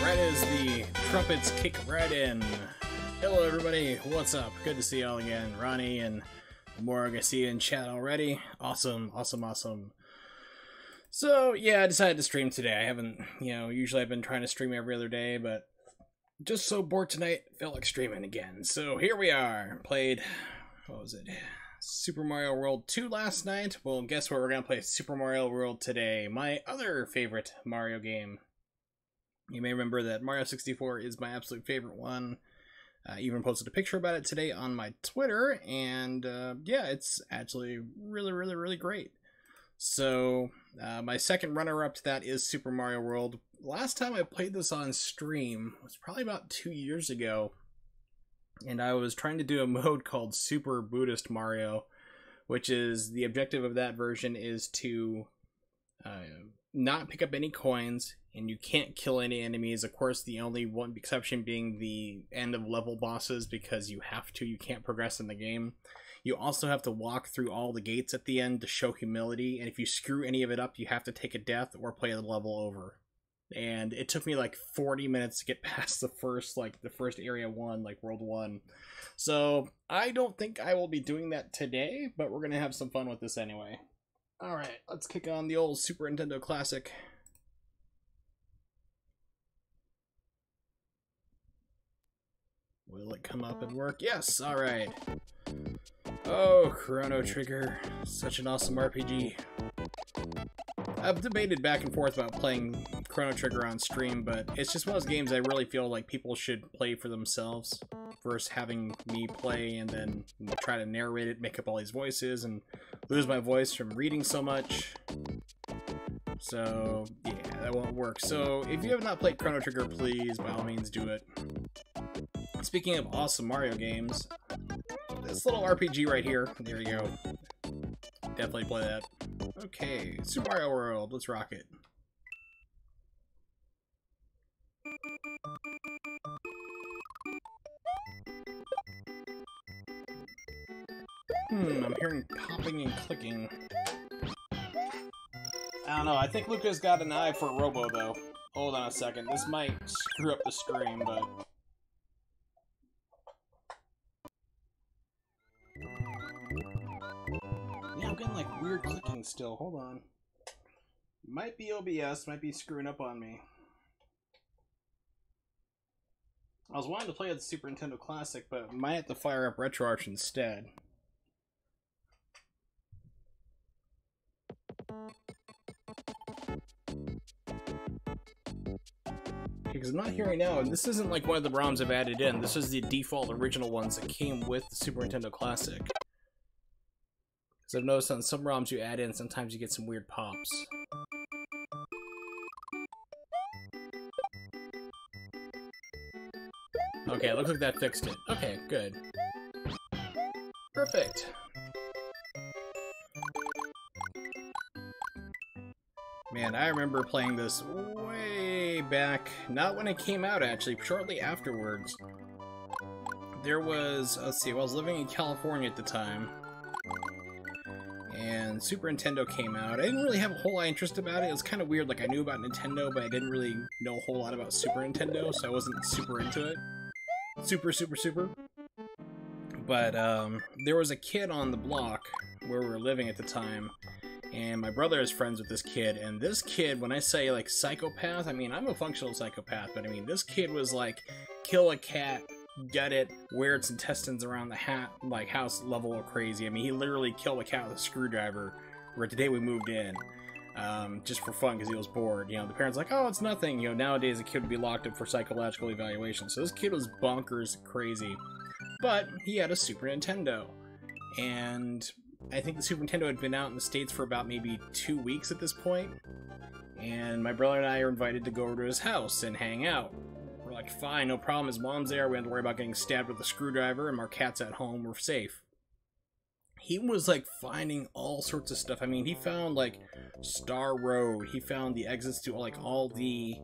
Right as the trumpets kick right in. Hello everybody, what's up? Good to see y'all again. Ronnie and Morg, I see you in chat already. Awesome. So yeah, I decided to stream today. I haven't, usually I've been trying to stream every other day, but just so bored tonight, felt like streaming again. So here we are. Played, what was it? Super Mario World 2 last night. Well, guess what? We're gonna play Super Mario World today. My other favorite Mario game. You may remember that Mario 64 is my absolute favorite one. I even posted a picture about it today on my Twitter, and yeah, it's actually really great. So my second runner-up to that is Super Mario World. Last time I played this on stream was probably about 2 years ago, and I was trying to do a mode called Super Buddhist Mario, which is the objective of that version is to not pick up any coins, and you can't kill any enemies. Of course, the only one exception being the end of level bosses, because you can't progress in the game. You also have to walk through all the gates at the end to show humility, and if you screw any of it up, you have to take a death or play the level over. And it took me like 40 minutes to get past the first area 1, like world 1. So I don't think I will be doing that today, but we're gonna have some fun with this anyway. Alright, let's kick on the old Super Nintendo Classic. Will it come up and work? Yes! Alright. Oh, Chrono Trigger. Such an awesome RPG. I've debated back and forth about playing Chrono Trigger on stream, but it's just one of those games I really feel like people should play for themselves versus having me play and then try to narrate it, make up all these voices, and lose my voice from reading so much. So, yeah, that won't work. So, if you have not played Chrono Trigger, please, by all means, do it. Speaking of awesome Mario games, this little RPG right here, there you go. Definitely play that. Okay, Super Mario World, let's rock it. I'm hearing popping and clicking. I don't know, I think Luca's got an eye for Robo, though. Hold on a second, this might screw up the stream, but... yeah, I'm getting, like, weird clicking still. Hold on. Might be OBS, might be screwing up on me. I was wanting to play the Super Nintendo Classic, but might have to fire up RetroArch instead. Because I'm not hearing now, and this isn't like one of the ROMs I've added in. This is the default original ones that came with the Super Nintendo Classic. Because I've noticed on some ROMs you add in, sometimes you get some weird pops. Okay, looks like that fixed it. Okay, good. Perfect. Man, I remember playing this way back, not when it came out actually, shortly afterwards. There was, let's see, I was living in California at the time, and Super Nintendo came out. I didn't really have a whole lot of interest about it. It was kind of weird, like I knew about Nintendo, but I didn't really know a whole lot about Super Nintendo, so I wasn't super into it. Super. But there was a kid on the block where we were living at the time, and my brother is friends with this kid, and this kid, when I say, like, psychopath, I mean, I'm a functional psychopath, but I mean, this kid was, like, kill a cat, gut it, wear its intestines around the house level of crazy. I mean, he literally killed a cat with a screwdriver, where today we moved in, just for fun, because he was bored. You know, the parents like, oh, it's nothing. You know, nowadays a kid would be locked up for psychological evaluation, so this kid was bonkers crazy. But he had a Super Nintendo, and I think the Super Nintendo had been out in the States for about maybe 2 weeks at this point, and my brother and I are invited to go over to his house and hang out. We're like, fine, no problem, his mom's there, we don't have to worry about getting stabbed with a screwdriver, and our cat's at home, we're safe. He was, like, finding all sorts of stuff. I mean, he found, like, Star Road, he found the exits to, like, all the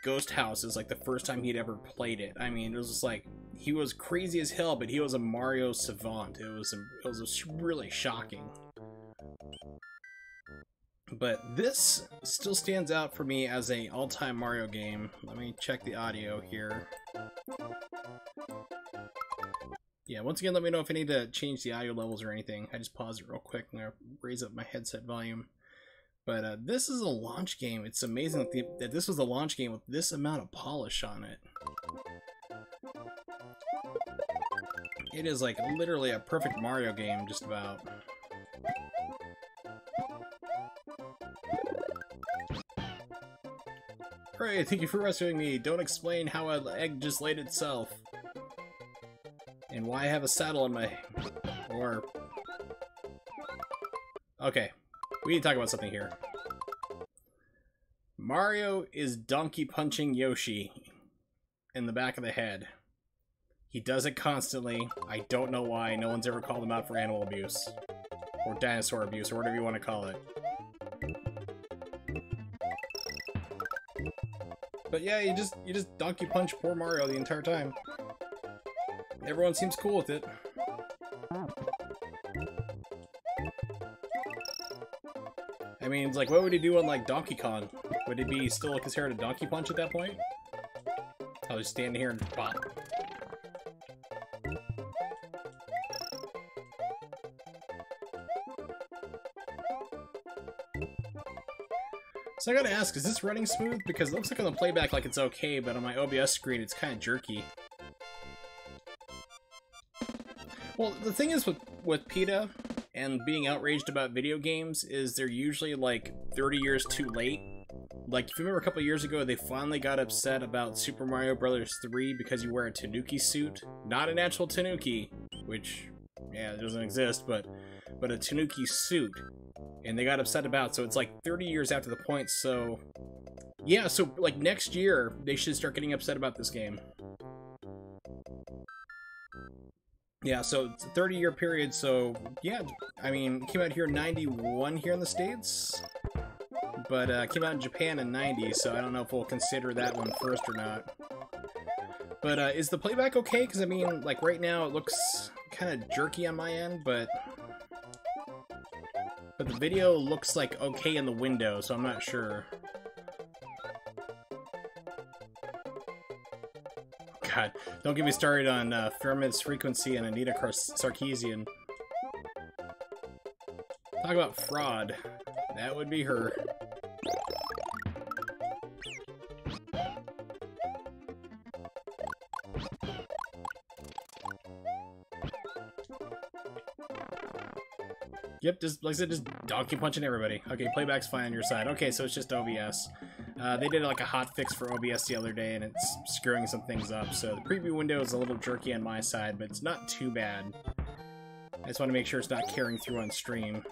ghost houses, like, the first time he'd ever played it. I mean, it was just, like, he was crazy as hell, but he was a Mario savant. It was really shocking. But this still stands out for me as a all-time Mario game. Let me check the audio here. Yeah, once again, let me know if I need to change the audio levels or anything. I just paused it real quick and I raise up my headset volume. But this is a launch game. It's amazing that this was a launch game with this amount of polish on it. It is like literally a perfect Mario game, just about. Hooray, thank you for rescuing me. Don't explain how an egg just laid itself. And why I have a saddle on my... or... Okay, we need to talk about something here. Mario is donkey punching Yoshi in the back of the head. He does it constantly. I don't know why. No one's ever called him out for animal abuse. Or dinosaur abuse, or whatever you want to call it. But yeah, you just donkey punch poor Mario the entire time. Everyone seems cool with it. I mean, it's like, what would he do on, like, Donkey Kong? Would it be still considered a donkey punch at that point? I'll just stand here and bop. So I gotta ask, is this running smooth? Because it looks like on the playback like it's okay, but on my OBS screen it's kind of jerky. Well, the thing is with PETA and being outraged about video games is they're usually like 30 years too late. Like, if you remember a couple years ago, they finally got upset about Super Mario Bros. 3 because you wear a Tanuki suit. Not an actual Tanuki, which, yeah, it doesn't exist, but a Tanuki suit. And they got upset about, so it's like 30 years after the point, so... Yeah, so, like, next year, they should start getting upset about this game. Yeah, so it's a 30-year period, so, yeah, I mean, it came out here in 91 here in the States, but came out in Japan in 90, so I don't know if we'll consider that one first or not. But is the playback okay? Because, I mean, like, right now it looks kind of jerky on my end, but the video looks like okay in the window, so I'm not sure. God, don't get me started on Ferment's Frequency and Anita Sarkeesian. Talk about fraud. That would be her. Yep, just like I said, just donkey punching everybody. Okay, playback's fine on your side. Okay, so it's just OBS. They did like a hot fix for OBS the other day, and it's screwing some things up. So the preview window is a little jerky on my side, but it's not too bad. I just want to make sure it's not carrying through on stream.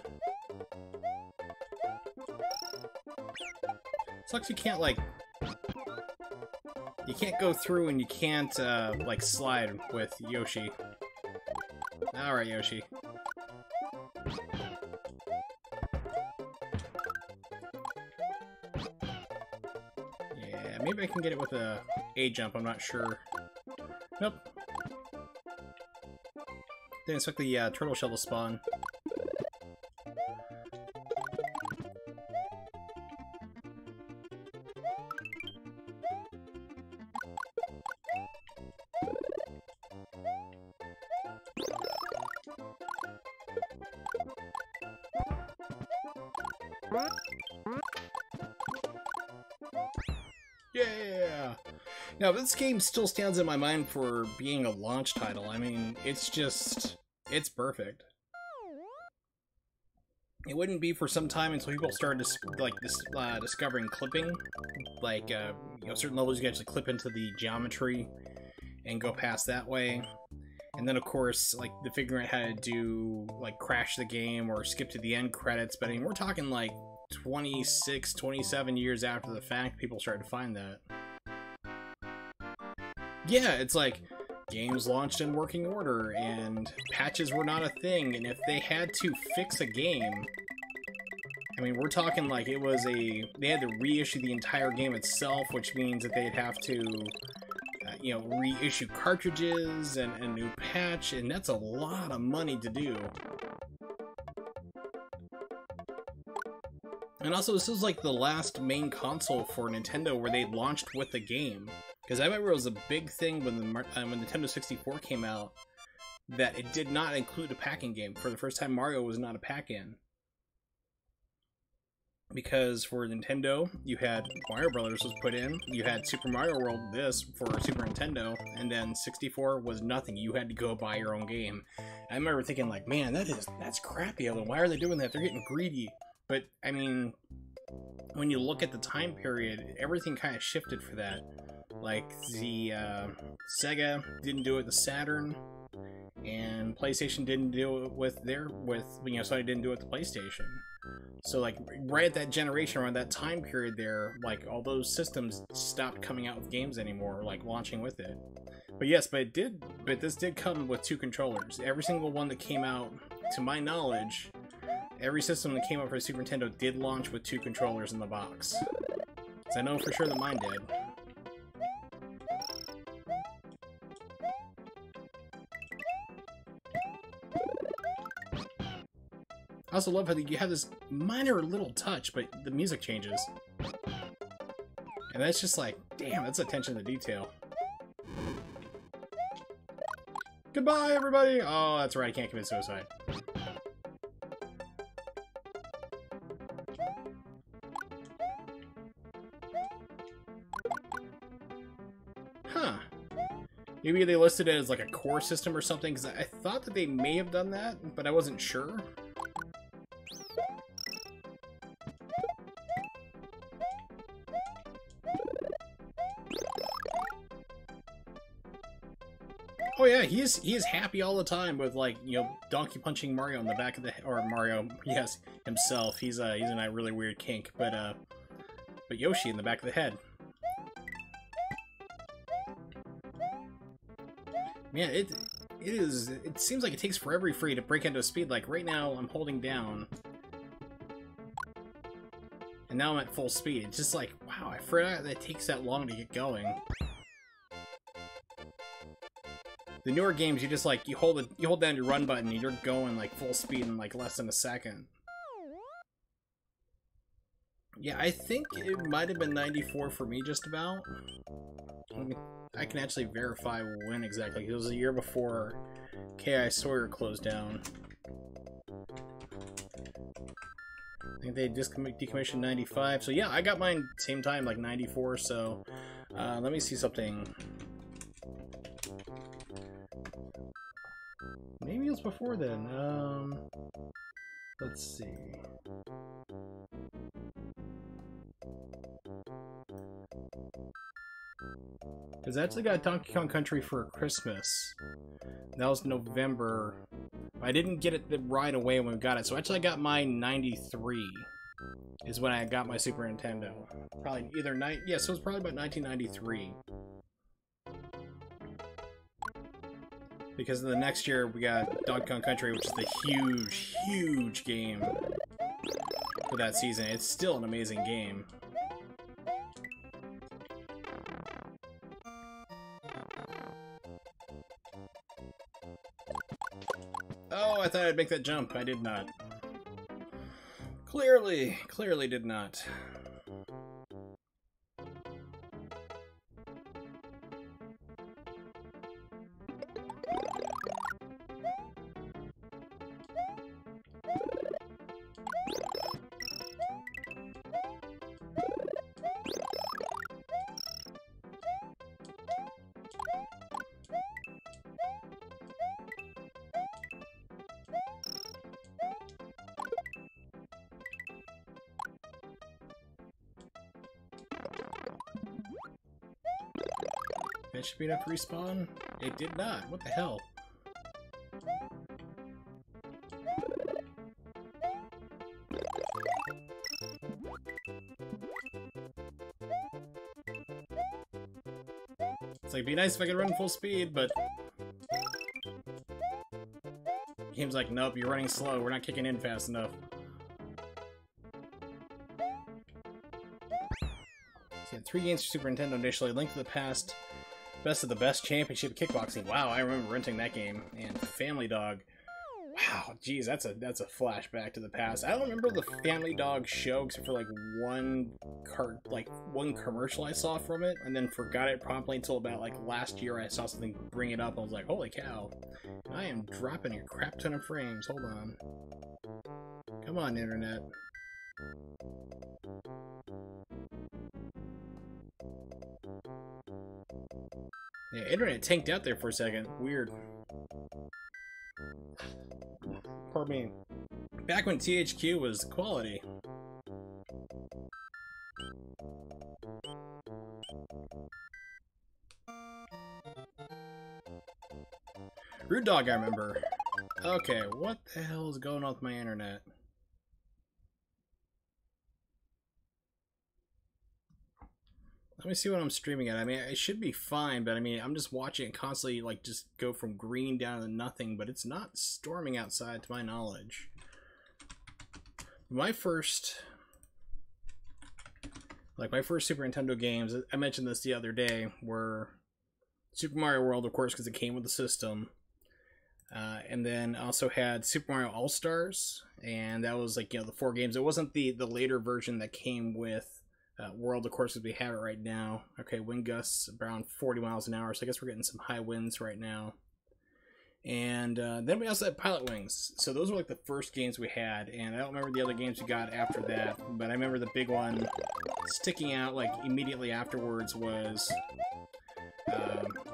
Sucks you can't, like... You can't go through and you can't, like, slide with Yoshi. Alright, Yoshi. Yeah, maybe I can get it with a A-jump, I'm not sure. Nope. Didn't expect the turtle shell to spawn. Yeah! Now, this game still stands in my mind for being a launch title. I mean, it's just... it's perfect. It wouldn't be for some time until people started discovering clipping. Like, you know, certain levels you can actually clip into the geometry and go past that way. And then, of course, like, the figuring out how to do, like, crash the game or skip to the end credits. But, I mean, we're talking, like, 26, 27 years after the fact, people started to find that. Yeah, it's like, games launched in working order, and patches were not a thing, and if they had to fix a game... I mean, we're talking like it was a... They had to reissue the entire game itself, which means that they'd have to... you know, reissue cartridges and a new patch, and that's a lot of money to do. And also, this was like the last main console for Nintendo where they launched with the game. Because I remember it was a big thing when Nintendo 64 came out that it did not include a pack-in game. For the first time, Mario was not a pack-in. Because for Nintendo, you had Mario Brothers was put in, you had Super Mario World, this, for Super Nintendo, and then 64 was nothing. You had to go buy your own game. I remember thinking, like, man, that's crappy. Why are they doing that? They're getting greedy. But, I mean, when you look at the time period, everything kind of shifted for that. Like, the Sega didn't do it with the Saturn, and PlayStation didn't do it with Sony didn't do it with the PlayStation. So, like, right at that generation, around that time period there, like, all those systems stopped coming out with games anymore, like, launching with it. But yes, but this did come with 2 controllers. Every single one that came out, to my knowledge, every system that came out for Super Nintendo did launch with 2 controllers in the box. So I know for sure that mine did. I also love how you have this minor little touch, but the music changes. And that's just like, damn, that's attention to detail. Goodbye, everybody! Oh, that's right, I can't commit suicide. Huh. Maybe they listed it as like a core system or something, because I thought that they may have done that, but I wasn't sure. Oh yeah, he is happy all the time with, like, you know, donkey punching Mario in the back of the head, or Mario, yes, himself. He's in a really weird kink, but Yoshi in the back of the head. Man, it seems like it takes forever for you to break into a speed. Like right now, I'm holding down, and now I'm at full speed. It's just like, wow, I forgot that it takes that long to get going. The newer games, you just like, you hold down your run button and you're going like full speed in like less than a second. Yeah, I think it might have been 94 for me, just about. I can actually verify when exactly. It was a year before K.I. Sawyer closed down. I think they just decommissioned 95. So yeah, I got mine same time, like 94. So let me see something. Maybe it was before then. Let's see. Because I actually got Donkey Kong Country for Christmas. That was November. I didn't get it right away when we got it, so actually I got mine 93. Is when I got my Super Nintendo. Probably either yeah, so it was probably about 1993. Because the next year we got Donkey Kong Country, which is the huge, huge game for that season. It's still an amazing game. Oh, I thought I'd make that jump. I did not. Clearly did not. That should be enough to respawn? It did not. What the hell? It's like, it'd be nice if I could run full speed, but the game's like, nope, you're running slow. We're not kicking in fast enough. So yeah, 3 games for Super Nintendo initially. Link to the Past, Best of the Best, Championship Kickboxing. Wow, I remember renting that game. And Family Dog. Wow, geez, that's a flashback to the past. I don't remember the Family Dog show except for like one commercial I saw from it, and then forgot it promptly until about like last year. I saw something bring it up. And I was like, holy cow! I am dropping a crap ton of frames. Hold on, come on, internet. Yeah, internet tanked out there for a second. Weird. Pardon me. Back when THQ was quality. Rude Dog, I remember. Okay, what the hell is going on with my internet? Let me see what I'm streaming at. I mean, it should be fine, but I mean, I'm just watching it constantly, like, just go from green down to nothing, but it's not storming outside to my knowledge. My first Super Nintendo games, I mentioned this the other day, were Super Mario World, of course, because it came with the system. And then also had Super Mario All-Stars, and that was, like, you know, the 4 games. It wasn't the later version that came with World, of course, as we have it right now. Okay, wind gusts around 40 miles an hour, so I guess we're getting some high winds right now. And then we also had Pilot Wings. So those were like the first games we had, and I don't remember the other games we got after that, but I remember the big one sticking out like immediately afterwards was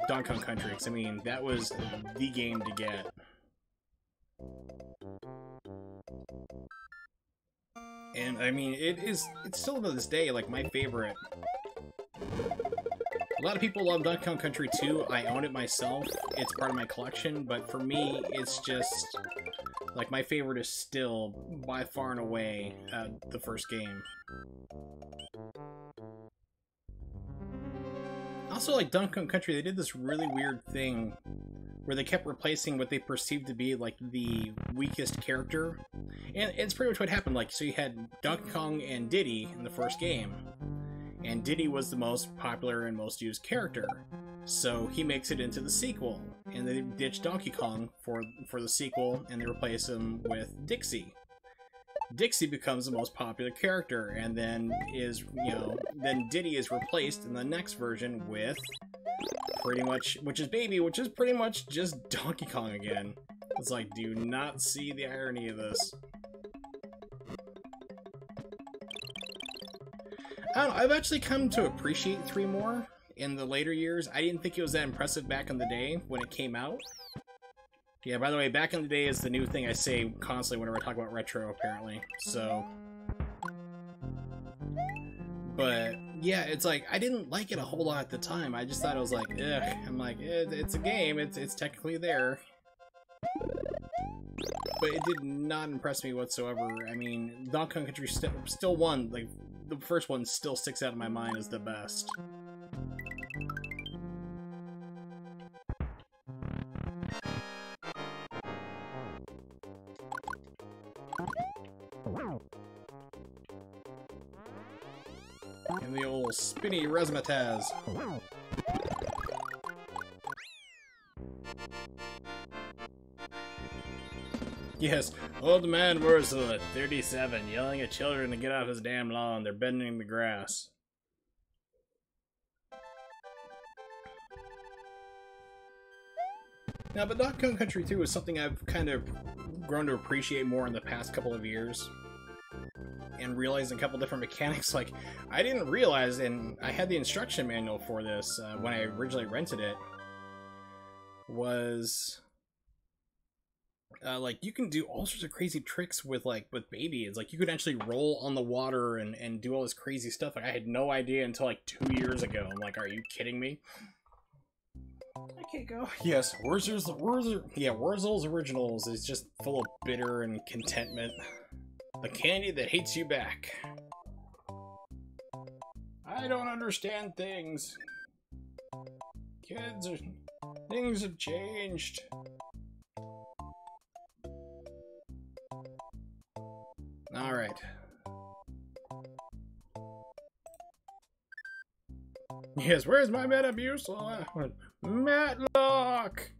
Donkey Kong Country, because I mean, that was the game to get. And I mean, it's still to this day like my favorite. A lot of people love Donkey Kong Country 2. I own it myself. It's part of my collection, but for me, it's just like my favorite is still by far and away the first game. Also, like Donkey Kong Country, they did this really weird thing where they kept replacing what they perceived to be like the weakest character, and it's pretty much what happened. Like, so you had Donkey Kong and Diddy in the first game, and Diddy was the most popular and most used character, so he makes it into the sequel, and they ditch Donkey Kong for the sequel, and they replace him with Dixie. Dixie becomes the most popular character, and then then Diddy is replaced in the next version with pretty much, which is pretty much just Donkey Kong again. It's like, do you not see the irony of this? I don't know, I've actually come to appreciate 3 more in the later years. I didn't think it was that impressive back in the day when it came out. Yeah, by the way, back in the day is the new thing I say constantly whenever I talk about retro, apparently. So, but yeah, it's like, I didn't like it a whole lot at the time. I just thought it was like, ugh. I'm like, it's a game, it's technically there. But it did not impress me whatsoever. I mean, Donkey Kong Country still won. Like, the first one still sticks out in my mind as the best. And the old spinny razzmatazz. Yes, old man Worsel at 37, yelling at children to get off his damn lawn. They're bending the grass. Now, but Donkey Kong Country 2 is something I've kind of grown to appreciate more in the past couple of years. And realizing a couple different mechanics. Like, I didn't realize, and I had the instruction manual for this when I originally rented it, was like, you can do all sorts of crazy tricks with baby. It's like you could actually roll on the water and do all this crazy stuff. Like, I had no idea until like 2 years ago. I'm like, are you kidding me? I can't go. Yes, Wurzel's Originals is just full of bitter and contentment. The candy that hates you back. I don't understand things. Things have changed. Alright. Yes, where's my Metamucil? Matlock!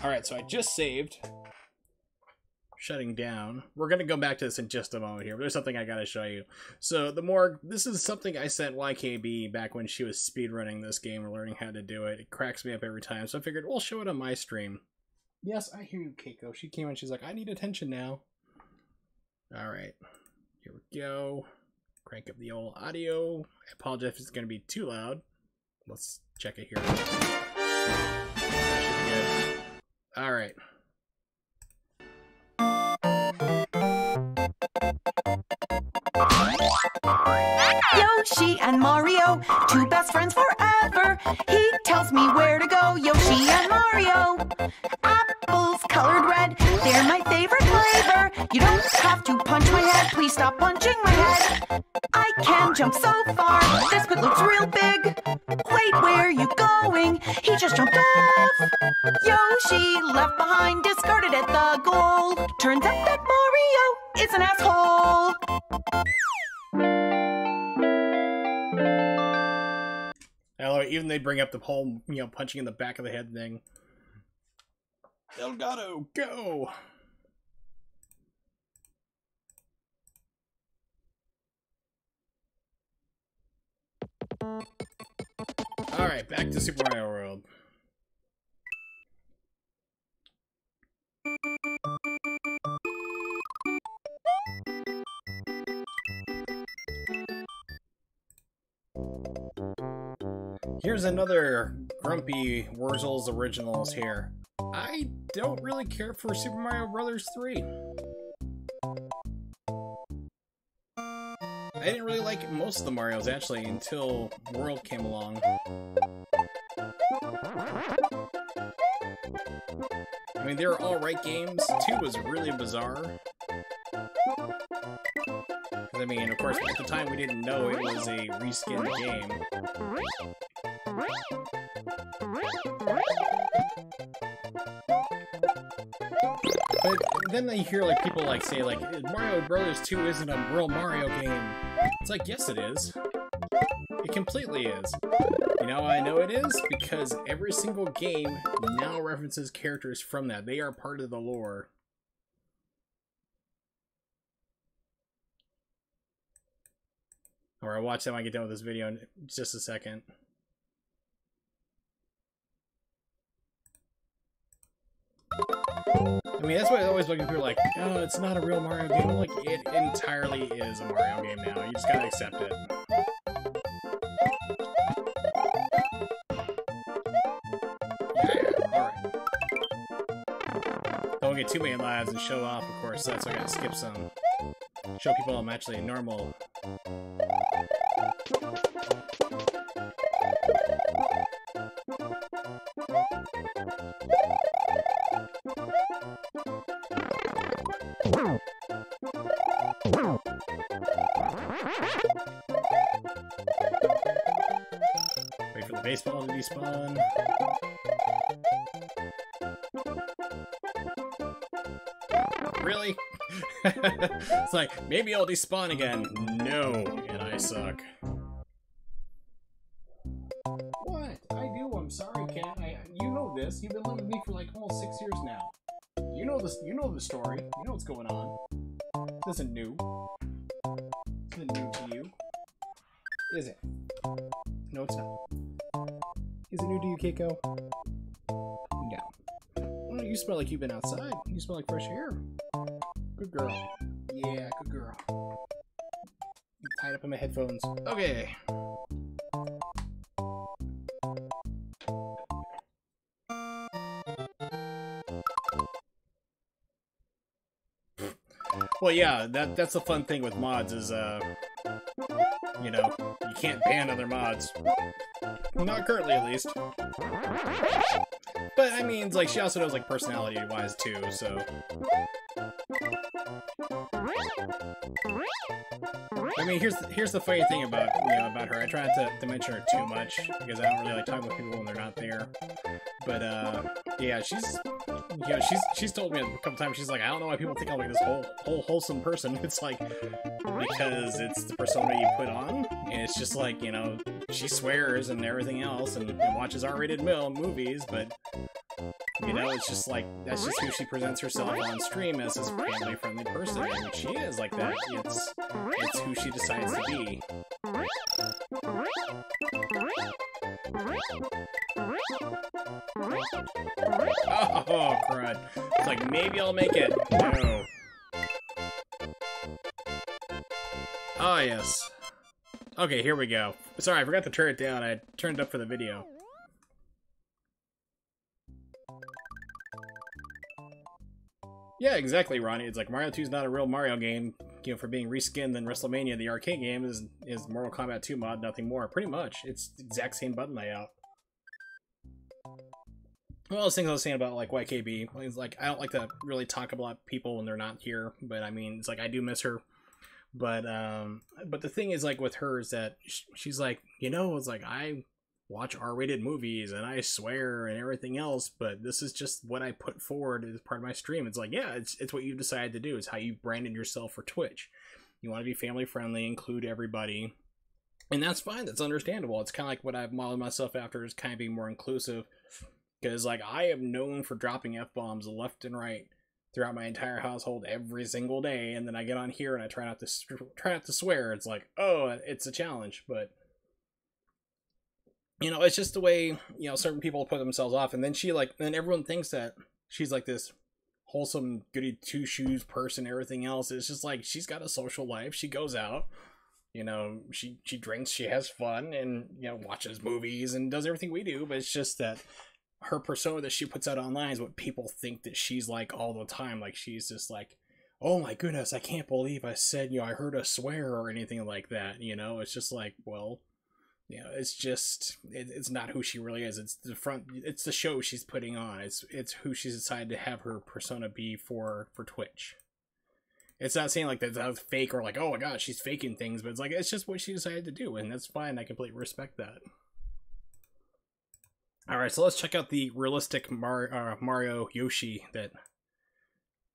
Alright, so I just saved. Shutting down. We're gonna go back to this in just a moment here, but there's something I gotta show you. So the more, this is something I sent YKB back when she was speedrunning this game or learning how to do it. It cracks me up every time, so I figured we'll show it on my stream. Yes, I hear you, Keiko. She came in, she's like, I need attention now. Alright, here we go. Crank up the old audio. I apologize if it's gonna be too loud. Let's check it here. Alright. Yoshi and Mario, two best friends forever. He tells me where to go, Yoshi and Mario. Apples colored red, they're my favorite flavor. You don't have to punch my head, please stop punching my head. I can jump so far, this pit looks real big. Wait, where are you going? He just jumped off. Yoshi left behind, discarded at the goal. Turns out that Mario is an asshole. I love it. Even they bring up the whole, you know, punching in the back of the head thing. Delgado, go! Alright, back to Super Mario World. Here's another grumpy Wurzel's Originals here. I don't really care for Super Mario Bros. 3. I didn't really like most of the Marios, actually, until World came along. I mean, they were alright games. 2 was really bizarre. I mean, of course, at the time we didn't know it was a reskinned game. But then you hear like people like say like Mario Brothers 2 isn't a real Mario game. It's like, yes it is. It completely is. You know how I know it is? Because every single game now references characters from that. They are part of the lore. Alright, watch that when I get done with this video in just a second. I mean, that's what I always look at people like, oh, it's not a real Mario game. Like, it entirely is a Mario game now. You just gotta accept it. Yeah, alright. Don't get too many lives and show off, of course, so that's why I gotta skip some. Show people I'm actually normal. Wait for the baseball to despawn. Really? It's like, maybe I'll despawn again. No, and I suck. What? I do, I'm sorry, Cat. You know this. You've been living with me for like almost 6 years now. You know this. You know the story. You know what's going on. This isn't new. This isn't new to you. Is it? No, it's not. Is it new to you, Keiko? No. Well, you smell like you've been outside. You smell like fresh air. Good girl. Yeah, good girl. I'm tied up in my headphones. Okay. Well, yeah, that's the fun thing with mods is, you know, you can't ban other mods. Well, not currently, at least. But, I mean, it's like, she also knows, like, personality-wise, too, so... I mean, here's the funny thing about, you know, about her. I try not to mention her too much, because I don't really like talking with people when they're not there. But, yeah, she's told me a couple times, she's like, I don't know why people think I'm like this whole wholesome person. It's like, because it's the persona you put on, and it's just like, you know, she swears and everything else, and watches R-rated movies, but You know, it's just like, that's just who she presents herself on stream, as this family-friendly person, and she is like that. It's who she decides to be. Oh, crud. It's like, maybe I'll make it. No. Oh, yes. Okay, here we go. Sorry, I forgot to turn it down. I turned it up for the video. Yeah, exactly, Ronnie. It's like Mario 2 is not a real Mario game, you know, for being reskinned than WrestleMania. The arcade game is Mortal Kombat 2 mod, nothing more. Pretty much. It's the exact same button layout. Well, those things I was saying about, like, YKB. It's like, I don't like to really talk about people when they're not here, but I mean, it's like, I do miss her. But the thing is, like, with her is that she's like, you know, it's like, I watch R-rated movies and I swear and everything else, but this is just what I put forward as part of my stream. It's like, yeah, it's what you decided to do. It's how you branded yourself for Twitch. You want to be family friendly, include everybody, and that's fine. That's understandable. It's kind of like what I've modeled myself after, is kind of being more inclusive, because like I am known for dropping F-bombs left and right throughout my entire household every single day, and then I get on here and I try not to swear. It's like, oh, it's a challenge, but you know, it's just the way, you know, certain people put themselves off, and then then everyone thinks that she's like this wholesome, goody two-shoes person, everything else. It's just like, she's got a social life, she goes out, you know, she drinks, she has fun, and, you know, watches movies and does everything we do, but it's just that her persona that she puts out online is what people think that she's like all the time. Like, she's just like, oh my goodness, I can't believe I said, you know, I heard a swear or anything like that, you know. It's just like, well, you know, it's just, it's not who she really is. It's the show she's putting on. It's who she's decided to have her persona be for Twitch. It's not saying like that's fake or like, oh my god, she's faking things, but it's like, it's just what she decided to do, and that's fine. I completely respect that. Alright, so let's check out the realistic Mario Yoshi that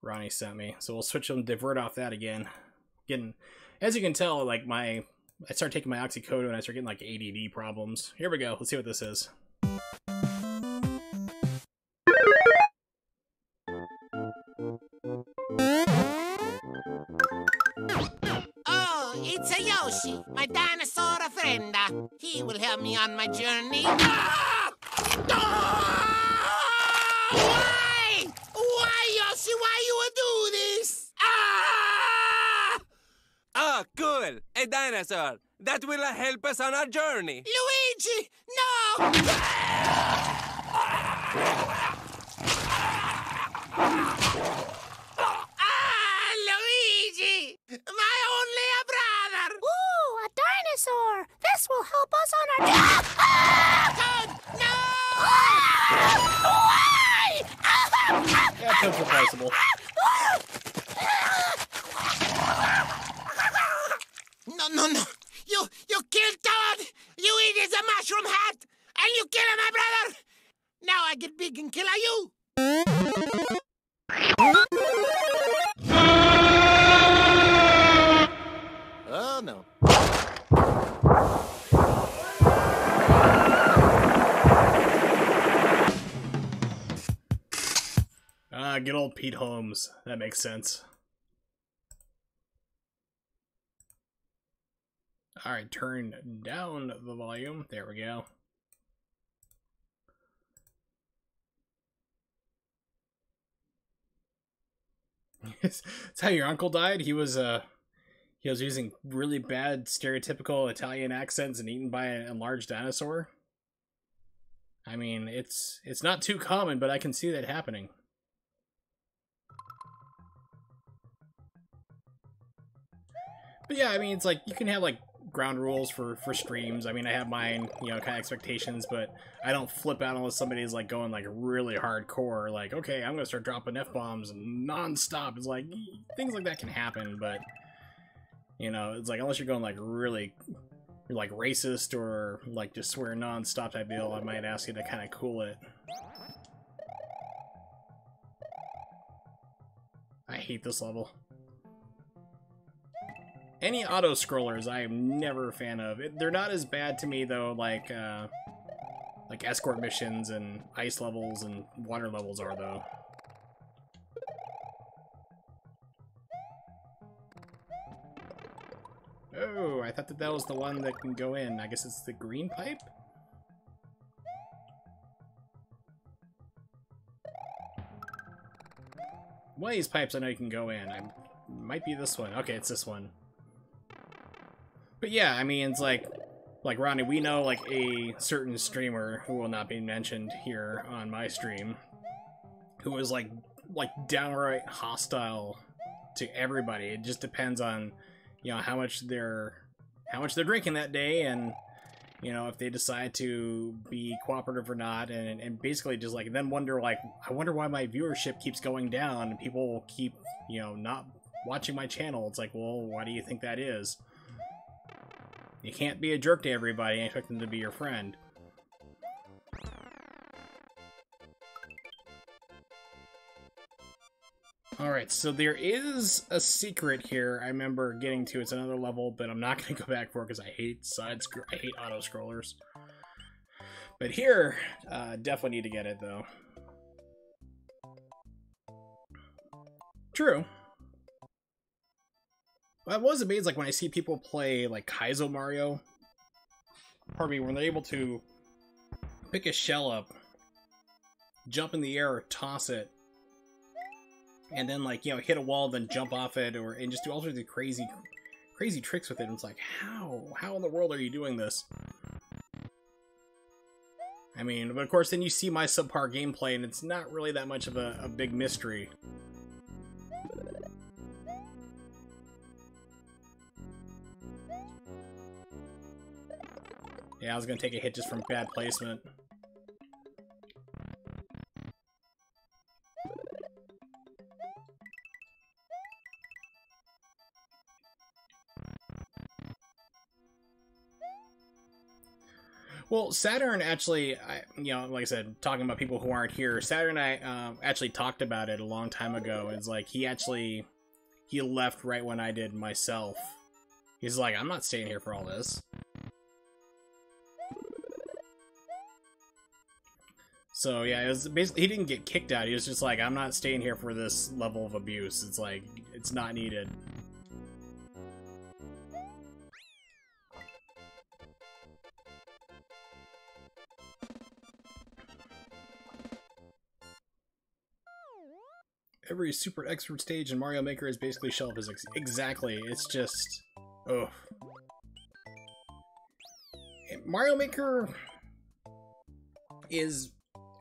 Ronnie sent me. So we'll switch them, divert off that again. As you can tell, like I start taking my oxycodone and I start getting like ADD problems. Here we go. Let's see what this is. Oh, it's a Yoshi, my dinosaur friend. He will help me on my journey. Why? Why, Yoshi? Why you would do this? Ah, cool! A dinosaur! That will help us on our journey! Luigi! No! Luigi! My only brother! Ooh, a dinosaur! This will help us on our... Toad! No! Why? Yeah, Toad's replaceable. No. You killed Toad! You eat his mushroom hat! And you kill my brother! Now I get big and kill you! Oh, no. Good old Pete Holmes. That makes sense. Alright, turn down the volume. There we go. It's how your uncle died. He was using really bad stereotypical Italian accents and eaten by a large dinosaur. I mean, it's not too common, but I can see that happening. But yeah, I mean, it's like, you can have like ground rules for streams. I mean, I have mine, you know, kind of expectations, but I don't flip out unless somebody's like going like really hardcore, like, okay, I'm gonna start dropping F-bombs non-stop. It's like, things like that can happen, but you know, it's like, unless you're going like really, you're like racist or like just swear non-stop type deal, I might ask you to kind of cool it. I hate this level. Any auto-scrollers I am never a fan of. They're not as bad to me, though, like like escort missions and ice levels and water levels are, though. Oh, I thought that that was the one that can go in. I guess it's the green pipe? One of these pipes I know you can go in. Might be this one. Okay, it's this one. But yeah, I mean, it's like Ronnie, we know like a certain streamer who will not be mentioned here on my stream, who is like downright hostile to everybody. It just depends on, you know, how much they're drinking that day, and you know, if they decide to be cooperative or not, and basically just like then wonder like, I wonder why my viewership keeps going down and people keep, you know, not watching my channel. It's like, well, why do you think that is? You can't be a jerk to everybody and expect them to be your friend. Alright, so there is a secret here I remember getting to. It's another level, but I'm not going to go back for it because I hate I hate auto-scrollers. But here, definitely need to get it, though. True. I was amazed, like, when I see people play, like, Kaizo Mario. Pardon me, when they're able to pick a shell up, jump in the air, toss it, and then, like, you know, hit a wall, then jump off it, and just do all sorts of crazy tricks with it. And it's like, how in the world are you doing this? I mean, but of course, then you see my subpar gameplay, and it's not really that much of a big mystery. Yeah, I was gonna take a hit just from bad placement. Well, Saturn actually, you know, like I said, talking about people who aren't here, Saturn and I actually talked about it a long time ago. It's like, he left right when I did myself. He's like, I'm not staying here for all this. So yeah, it was basically, he didn't get kicked out. He was just like, I'm not staying here for this level of abuse. It's like, it's not needed. Every super expert stage in Mario Maker is basically shell physics. Exactly. It's just, ugh. Mario Maker is,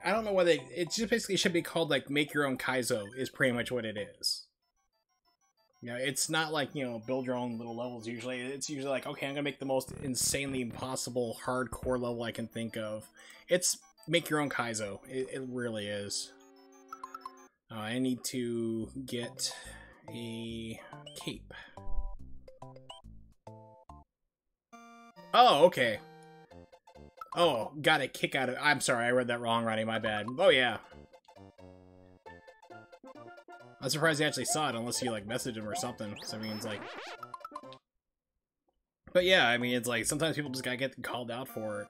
I don't know why it just basically should be called like make your own Kaizo is pretty much what it is. You know, it's not like, you know, build your own little levels usually. It's usually like, okay, I'm gonna make the most insanely impossible hardcore level I can think of. It's make your own Kaizo. It really is. I need to get a cape. Oh, okay. Oh, got a kick out of... I'm sorry, I read that wrong, Ronnie, my bad. Oh, yeah. I'm surprised he actually saw it, unless you, like, messaged him or something. So, I mean, it's like... But yeah, I mean, it's like, sometimes people just gotta get called out for it.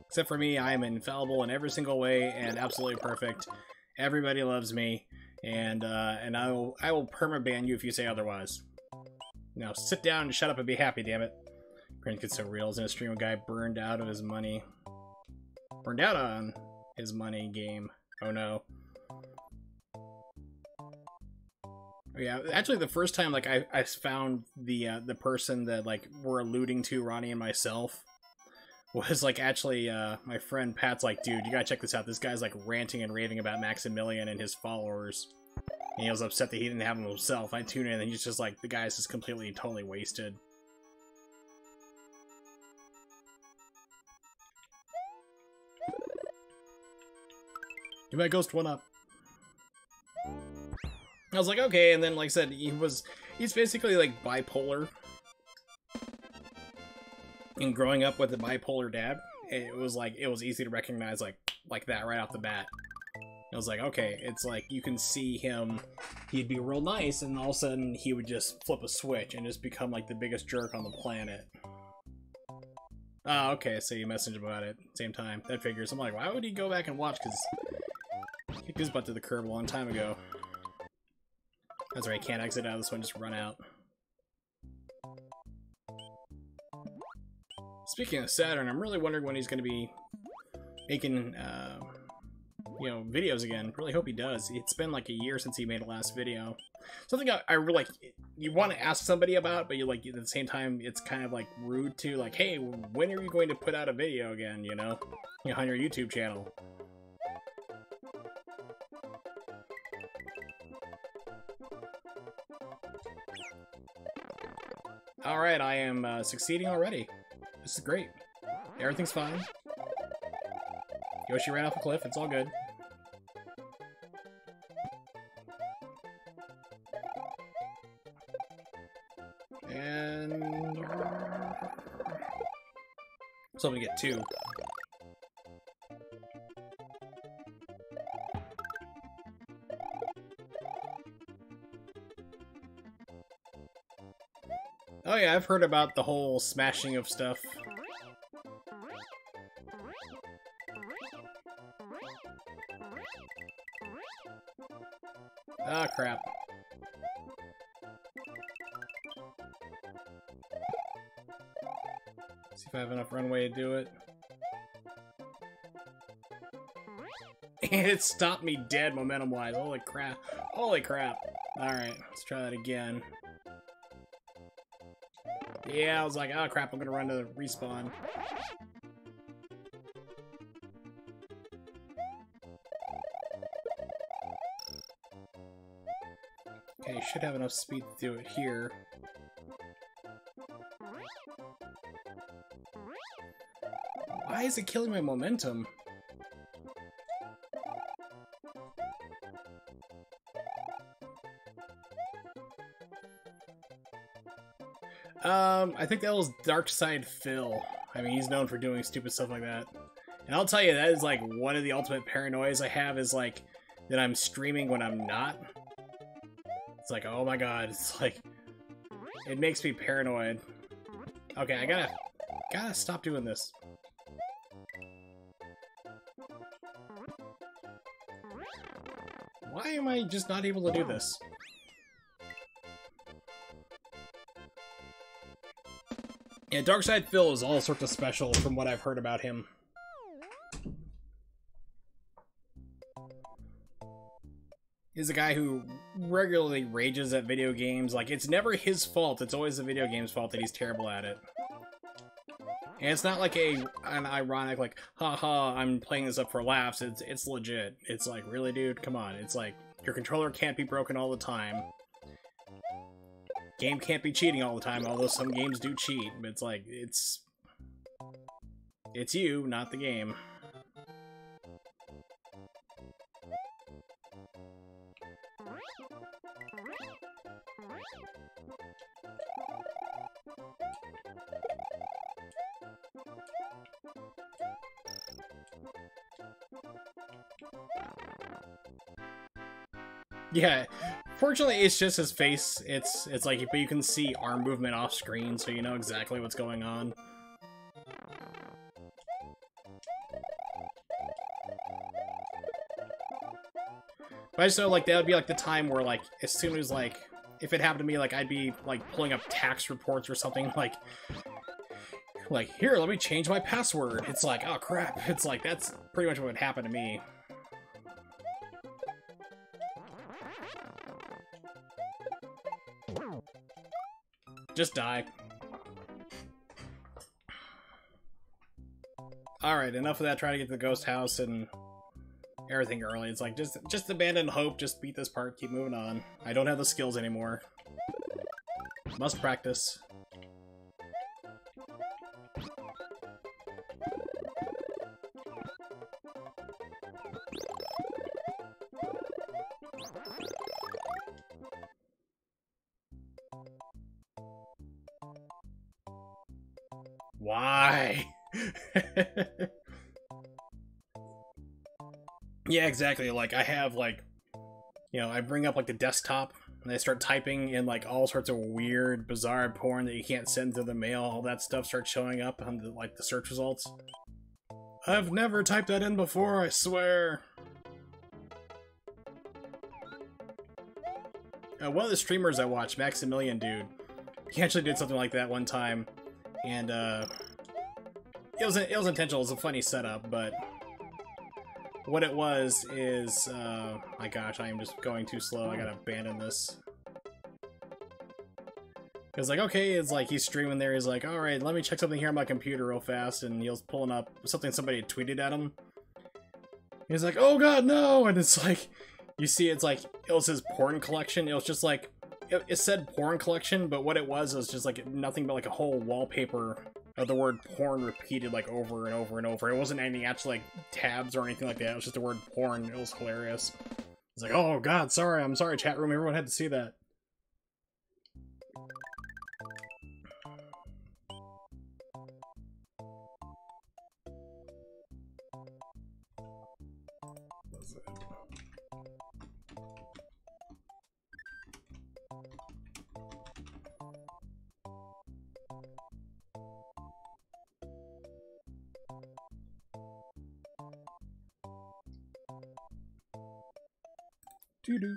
Except for me, I am infallible in every single way and absolutely perfect. Everybody loves me, and I will permaban you if you say otherwise. Now sit down and shut up and be happy, damn it. Cringe gets so real. In a stream, a guy burned out on his money game. Oh no. Yeah, actually, the first time like I found the person that like we're alluding to, Ronnie and myself, was like actually my friend Pat's like, dude, you gotta check this out. This guy's like ranting and raving about Maximilian and his followers, and he was upset that he didn't have them himself. I tune in and he's just like, the guy's just completely totally wasted. Give my ghost one up. I was like, okay, and then like I said, he's basically like bipolar. And growing up with a bipolar dad, it was easy to recognize like that right off the bat. I was like, okay, it's like you can see him, he'd be real nice, and all of a sudden he would just flip a switch and just become like the biggest jerk on the planet. Oh, okay, so you messaged him about it at the same time. That figures. I'm like, why would he go back and watch? Because he kicked his butt to the curb a long time ago. That's right, can't exit out of this one, just run out. Speaking of Saturn, I'm really wondering when he's going to be making, you know, videos again. Really hope he does. It's been like a year since he made the last video. Something I really, like, you want to ask somebody about, but you like, at the same time, it's kind of like rude to, like, hey, when are you going to put out a video again, you know, on your YouTube channel? Alright, I am succeeding already. This is great. Everything's fine. Yoshi ran off a cliff, it's all good. And... so I'm gonna get 2. Oh yeah, I've heard about the whole smashing of stuff. Ah, crap. See if I have enough runway to do it. And it stopped me dead momentum-wise. Holy crap. Holy crap. Alright, let's try that again. Yeah, I was like, oh crap, I'm gonna run to the respawn. Okay, should have enough speed to do it here. Why is it killing my momentum? I think that was Dark Side Phil. I mean, he's known for doing stupid stuff like that. And I'll tell you, that is like one of the ultimate paranoias I have is like that I'm streaming when I'm not. It's like, oh my god, it's like, it makes me paranoid. Okay, I gotta stop doing this. Why am I just not able to do this? Yeah, Darkside Phil is all sorts of special from what I've heard about him. He's a guy who regularly rages at video games. Like, it's never his fault, it's always the video game's fault that he's terrible at it. And it's not like an ironic, like, haha, I'm playing this up for laughs. It's legit. It's like, really, dude? Come on. It's like, your controller can't be broken all the time. Game can't be cheating all the time, although some games do cheat. But it's like, it's you, not the game. Yeah, fortunately it's just his face. It's like, but you can see arm movement off screen, so you know exactly what's going on. But I just know, like, that would be like the time where, like, as soon as, like, if it happened to me, like, I'd be like pulling up tax reports or something, like here, let me change my password. It's like, oh crap. It's like, that's pretty much what would happen to me. Just die. Alright, enough of that trying to get to the ghost house and everything early. It's like, just abandon hope, just beat this part, keep moving on. I don't have the skills anymore. Must practice. Why? Yeah, exactly. Like, I have, like, you know, I bring up, like, the desktop And they start typing in like all sorts of weird, bizarre porn that you can't send through the mail. All that stuff starts showing up on the, like the search results. I've never typed that in before, I swear. One of the streamers I watched, Maximilian Dude, he actually did something like that one time, and it was intentional. It was a funny setup, but what it was is, my gosh, I am just going too slow. I gotta abandon this. Because, like, okay, it's like he's streaming there. He's like, alright, let me check something here on my computer real fast. And he was pulling up something somebody had tweeted at him. He's like, oh god, no! And it's like, you see, it's like, it was his porn collection. It was just like, it said porn collection, but what it was just like nothing but like a whole wallpaper of the word porn repeated like over and over and over. It wasn't any actual like tabs or anything like that. It was just the word porn. It was hilarious. It's like, oh god, sorry, I'm sorry, chat room. Everyone had to see that. Doo-doo.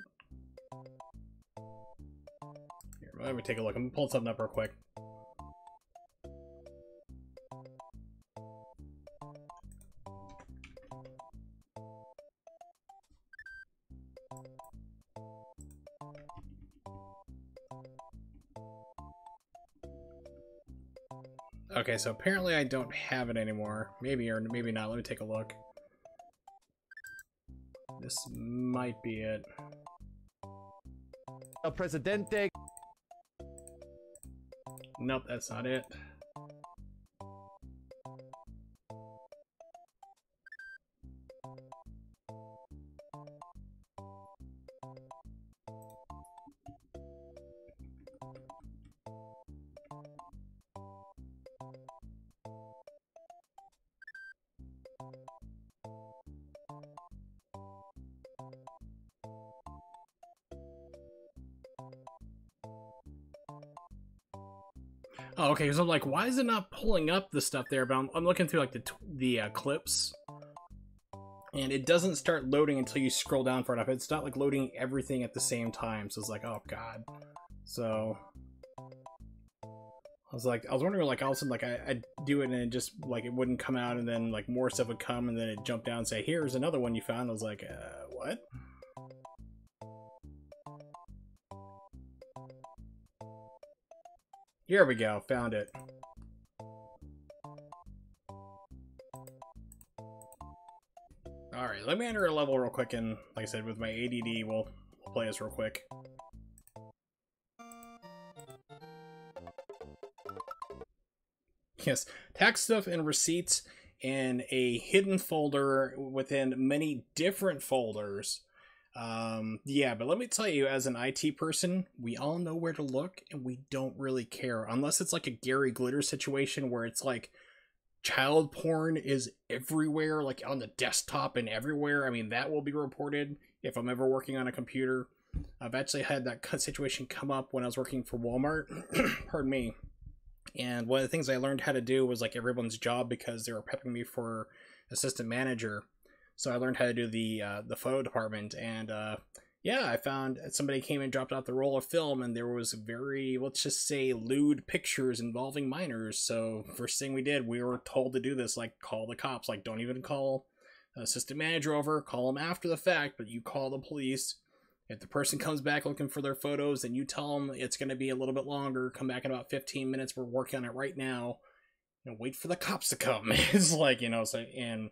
Here, let me take a look. I'm pulling something up real quick. Okay, so apparently I don't have it anymore. Maybe or maybe not. Let me take a look. This might be it. El Presidente. Nope, that's not it. Oh, okay, so I'm like, why is it not pulling up the stuff there? But I'm looking through like the clips, and it doesn't start loading until you scroll down far enough. It's not like loading everything at the same time, so it's like, oh god. So I was wondering, like, all of a sudden, like, I'd do it and it just, like, it wouldn't come out, and then, like, more stuff would come, and then it'd jump down and say, here's another one you found. I was like, what? Here we go, found it. Alright, let me enter a level real quick, and like I said, with my ADD, we'll play this real quick. Yes, tax stuff and receipts in a hidden folder within many different folders. Yeah, but let me tell you, as an IT person, we all know where to look, and we don't really care. Unless it's like a Gary Glitter situation where it's like child porn is everywhere, like on the desktop and everywhere. I mean, that will be reported if I'm ever working on a computer. I've actually had that situation come up when I was working for Walmart. Pardon me. And one of the things I learned how to do was like everyone's job, because they were prepping me for assistant manager. So I learned how to do the photo department, and yeah, I found somebody came and dropped out the roll of film, and there was very, let's just say, lewd pictures involving minors. So first thing we did, we were told to do this, like, call the cops. Like, don't even call the assistant manager over, call them after the fact, but you call the police. If the person comes back looking for their photos, then you tell them it's going to be a little bit longer. Come back in about 15 minutes. We're working on it right now. You know, wait for the cops to come. It's like, you know, so, and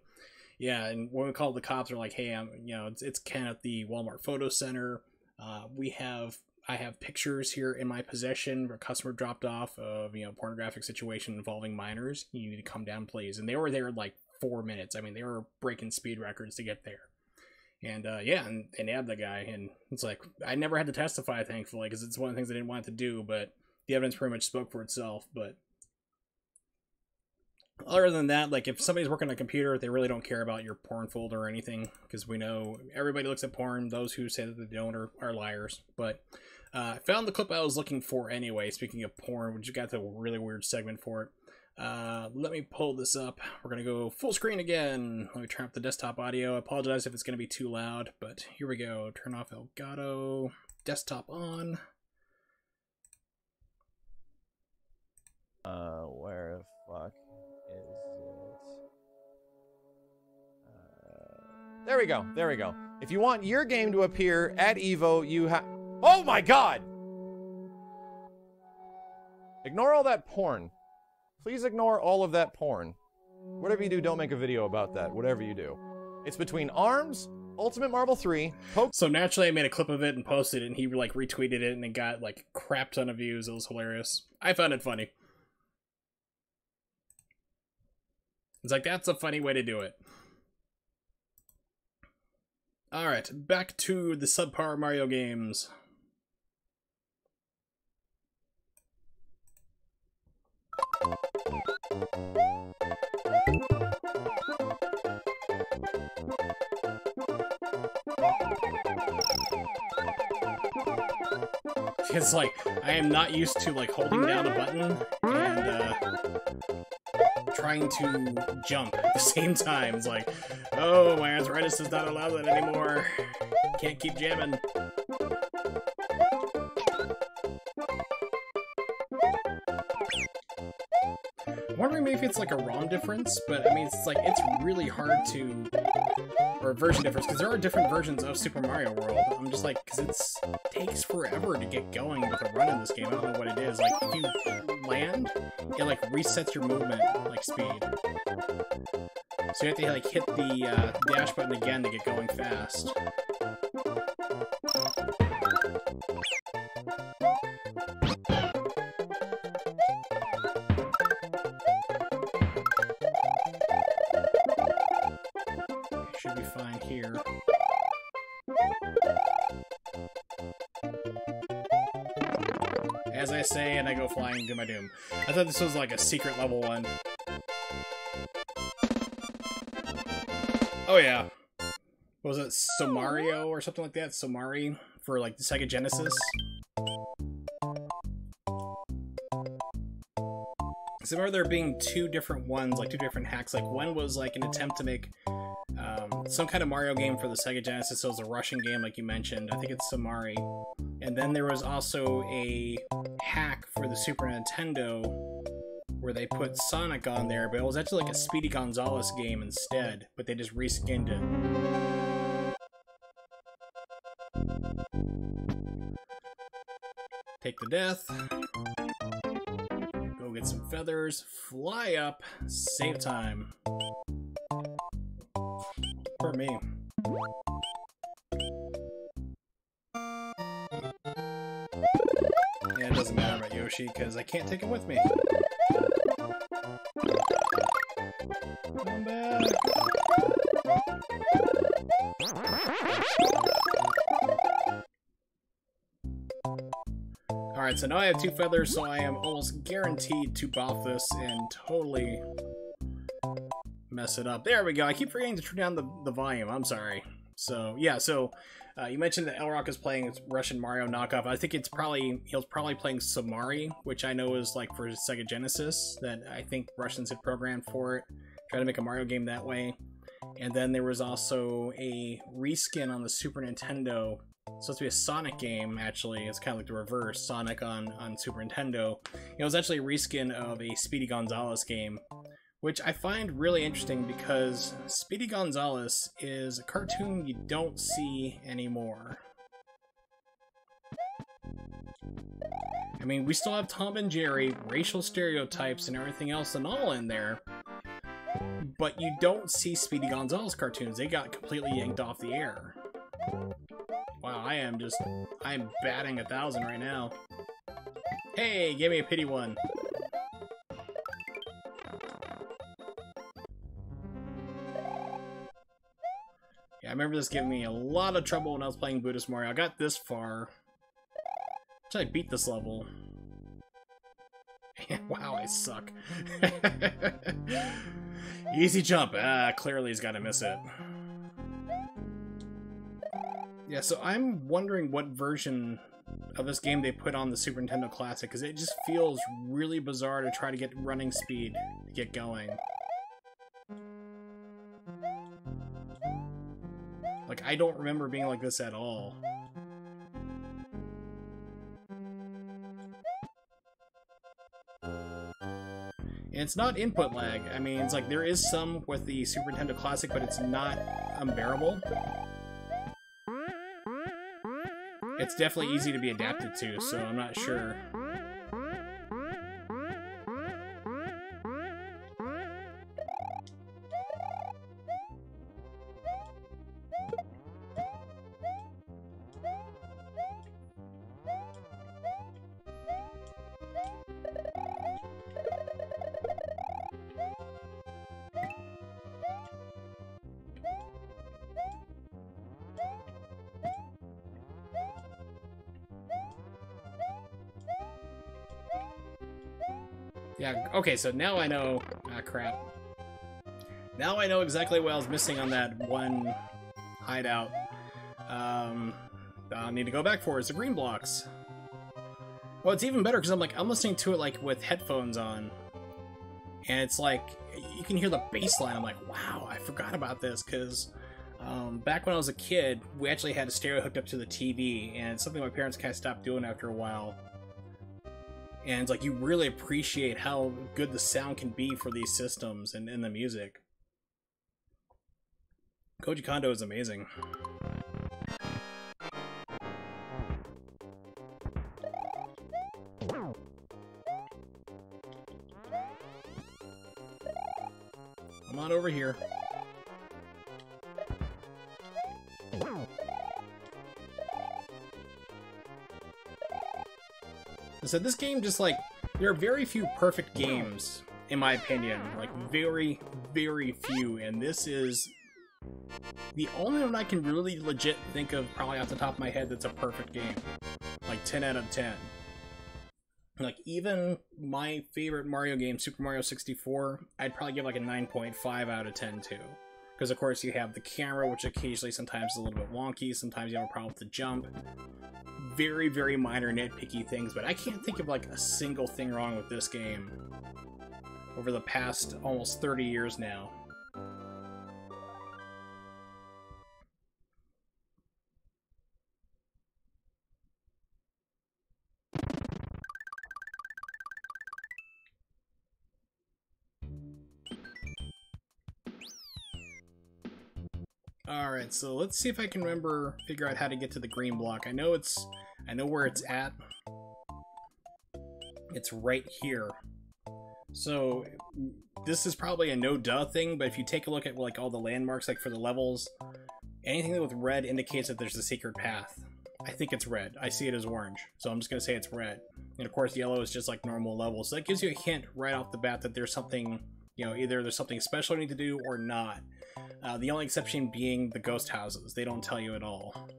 yeah, and when we called the cops, they're like, hey, you know, it's Ken at the Walmart Photo Center. I have pictures here in my possession where a customer dropped off of, you know, pornographic situation involving minors. You need to come down, please. And they were there like 4 minutes. I mean, they were breaking speed records to get there. And yeah, and they nabbed the guy. And it's like, I never had to testify, thankfully, because it's one of the things I didn't want to do. But the evidence pretty much spoke for itself. But other than that, like, if somebody's working on a computer, they really don't care about your porn folder or anything, because we know everybody looks at porn. Those who say that they don't are liars. But I found the clip I was looking for anyway, speaking of porn, which got the really weird segment for it. Let me pull this up. We're going to go full screen again. Let me turn up the desktop audio. I apologize if it's going to be too loud, but here we go. Turn off Elgato. Desktop on. Where the fuck is it? There we go. There we go. If you want your game to appear at EVO, you have... Oh my god! Ignore all that porn. Please ignore all of that porn. Whatever you do, don't make a video about that. Whatever you do. It's between ARMS, Ultimate Marvel 3, So naturally I made a clip of it and posted it, and he like retweeted it, and it got like a crap ton of views. It was hilarious. I found it funny. It's like, that's a funny way to do it. Alright, back to the subpar Mario games. It's like, I am not used to like holding down a button and trying to jump at the same time. It's like, oh, my arthritis does not allow that anymore. Can't keep jamming. I'm wondering maybe if it's like a ROM difference, but I mean, it's like, it's really hard to, or a version difference, because there are different versions of Super Mario World. I'm just like, because it takes forever to get going with a run in this game. I don't know what it is. Like, if you land, it like resets your movement, like, speed. So you have to like hit the dash button again to get going fast. Should be fine here. As I say, and I go flying to my doom. I thought this was like a secret level one. Oh yeah. What was it, Somario or something like that? Somari for like the Sega Genesis. So I remember there being two different ones, like two different hacks. Like one was like an attempt to make some kind of Mario game for the Sega Genesis. So it was a Russian game, like you mentioned. I think it's Somari. And then there was also a hack for the Super Nintendo where they put Sonic on there, but it was actually like a Speedy Gonzales game instead, but they just reskinned it. Take the death. Go get some feathers. Fly up. Save time. For me. Yeah, it doesn't matter about Yoshi, because I can't take him with me. Come back. Alright, so now I have two feathers, so I am almost guaranteed to boff this and totally mess it up. There we go. I keep forgetting to turn down the volume. I'm sorry. So, yeah, so you mentioned that Elrock is playing Russian Mario knockoff. I think he was probably playing Somari, which I know is like for Sega Genesis, that I think Russians had programmed for it. Try to make a Mario game that way. And then there was also a reskin on the Super Nintendo. It's supposed to be a Sonic game, actually. It's kind of like the reverse, Sonic on Super Nintendo. It was actually a reskin of a Speedy Gonzales game, which I find really interesting because Speedy Gonzales is a cartoon you don't see anymore. I mean, we still have Tom and Jerry, racial stereotypes and everything else and all in there, but you don't see Speedy Gonzales cartoons. They got completely yanked off the air. Wow, I am batting 1,000 right now. Hey, give me a pity one. Yeah, I remember this giving me a lot of trouble when I was playing Buddhist Mario. I got this far. Until I beat this level. Wow, I suck. Easy jump. Clearly he's gotta miss it. Yeah, so I'm wondering what version of this game they put on the Super Nintendo Classic, because it just feels really bizarre to try to get running speed to get going. Like, I don't remember being like this at all. And it's not input lag. I mean, it's like there is some with the Super Nintendo Classic, but it's not unbearable. It's definitely easy to be adapted to, so I'm not sure. Yeah, okay, so now I know... Ah, crap. Now I know exactly what I was missing on that one hideout. I'll need to go back for it. It's the green blocks. Well, it's even better because I'm listening to it like with headphones on. And it's like, you can hear the bass line. I'm like, wow, I forgot about this, because back when I was a kid, we actually had a stereo hooked up to the TV, and it's something my parents kind of stopped doing after a while. And it's like, you really appreciate how good the sound can be for these systems and the music. Koji Kondo is amazing. Come on over here. So this game just like, there are very few perfect games, in my opinion. Like, very, very few, and this is the only one I can really legit think of, probably off the top of my head, that's a perfect game. Like, 10 out of 10. Like, even my favorite Mario game, Super Mario 64, I'd probably give like a 9.5 out of 10 to. Because of course you have the camera, which occasionally sometimes is a little bit wonky, sometimes you have a problem with the jump. Very, very minor nitpicky things, but I can't think of like a single thing wrong with this game over the past almost 30 years now. Alright, so let's see if I can figure out how to get to the green block. I know where it's at. It's right here. So, this is probably a no-duh thing, but if you take a look at like all the landmarks, like for the levels, anything with red indicates that there's a secret path. I think it's red. I see it as orange, so I'm just gonna say it's red. And of course, yellow is just like normal levels. So that gives you a hint right off the bat that there's something, you know, either there's something special you need to do or not. The only exception being the ghost houses. They don't tell you at all.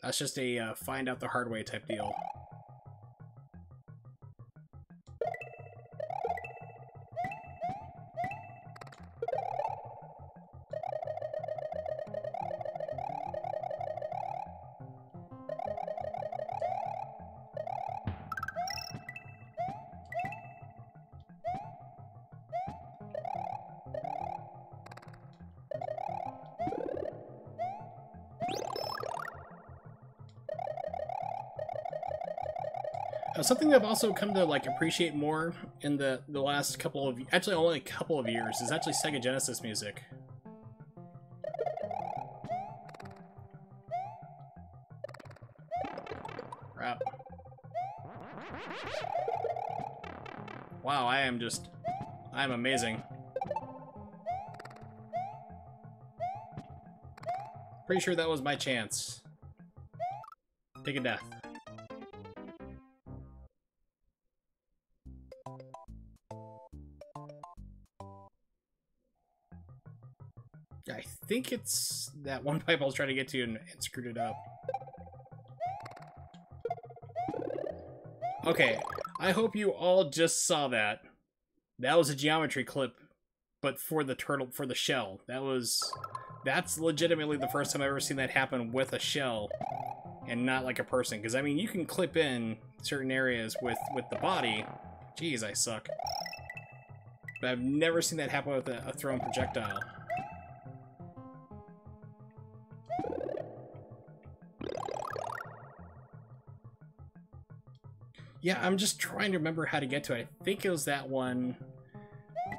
That's just a find out the hard way type deal. Something that I've also come to like appreciate more in the last couple of, actually only a couple of years, is actually Sega Genesis music. Crap. Wow, I'm amazing. Pretty sure that was my chance. Take a death. I think it's that one pipe I was trying to get to and screwed it up. Okay, I hope you all just saw that. That was a geometry clip, but for the turtle, for the shell. That's legitimately the first time I've ever seen that happen with a shell. and not like a person. Because, I mean, you can clip in certain areas with the body. Jeez, I suck. But I've never seen that happen with a thrown projectile. Yeah, I'm just trying to remember how to get to it. I think it was that one.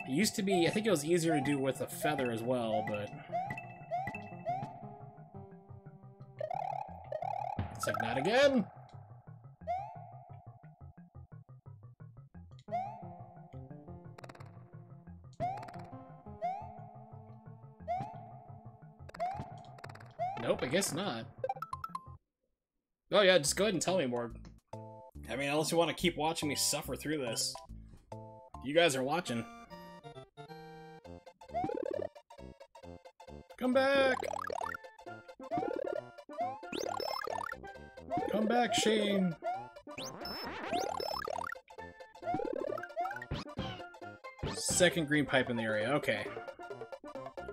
It used to be, I think it was easier to do with a feather as well, but... It's like, not again! Nope, I guess not. Oh yeah, just go ahead and tell me more. I mean, unless you want to keep watching me suffer through this. You guys are watching. Come back! Come back, Shane! Second green pipe in the area, okay.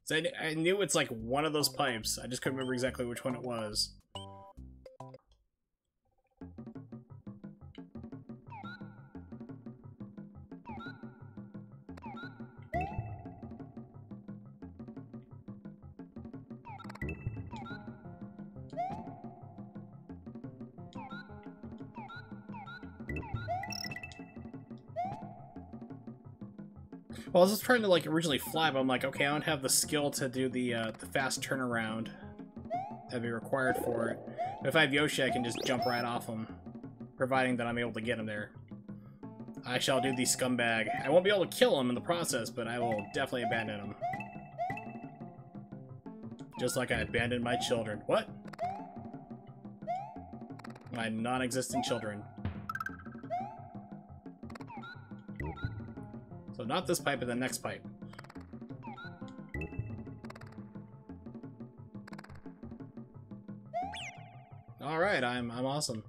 So I knew it's like one of those pipes, I just couldn't remember exactly which one it was. Well, I was just trying to, like, originally fly, but I'm like, okay, I don't have the skill to do the fast turnaround that'd be required for it. But if I have Yoshi, I can just jump right off him, providing that I'm able to get him there. I shall do the scumbag. I won't be able to kill him in the process, but I will definitely abandon him. Just like I abandoned my children. What? My non-existent children. So not this pipe, but the next pipe. Alright, I'm awesome.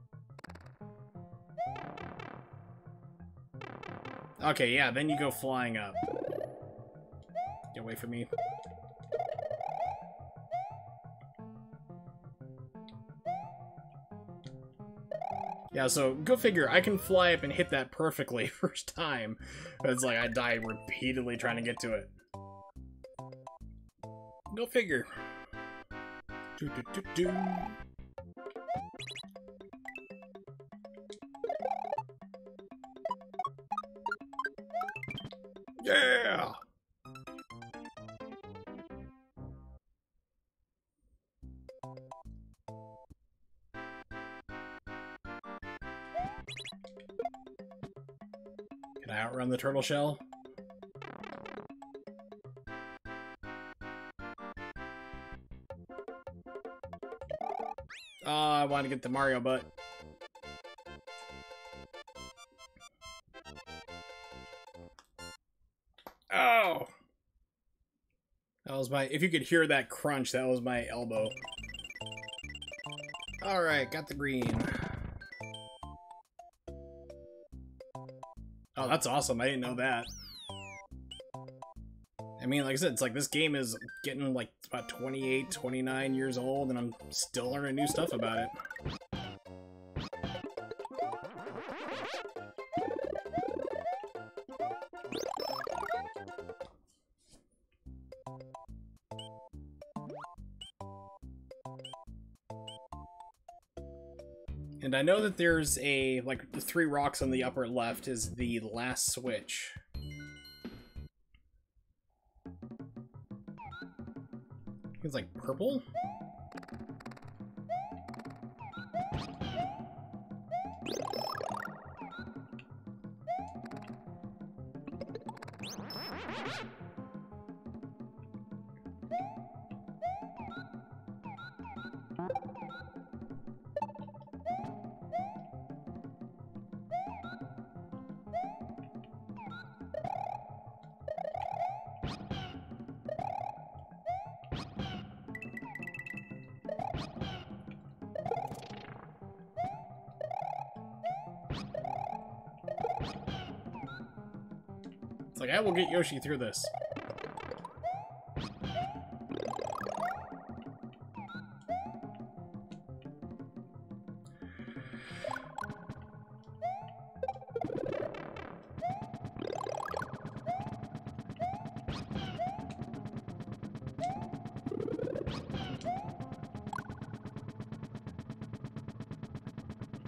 Okay, yeah, then you go flying up. Get away from me. Yeah, so go figure, I can fly up and hit that perfectly first time. But it's like I die repeatedly trying to get to it. Go figure. Do, do, do, do. Yeah! Can I outrun the turtle shell? Oh, I want to get the Mario butt. Oh! That was my... If you could hear that crunch, that was my elbow. Alright, got the green. Oh, that's awesome. I didn't know that. I mean, like I said, it's like this game is getting like about 28, 29 years old, and I'm still learning new stuff about it. And I know that there's a, like, the 3 rocks on the upper left is the last switch. It's like purple? Like, I will get Yoshi through this.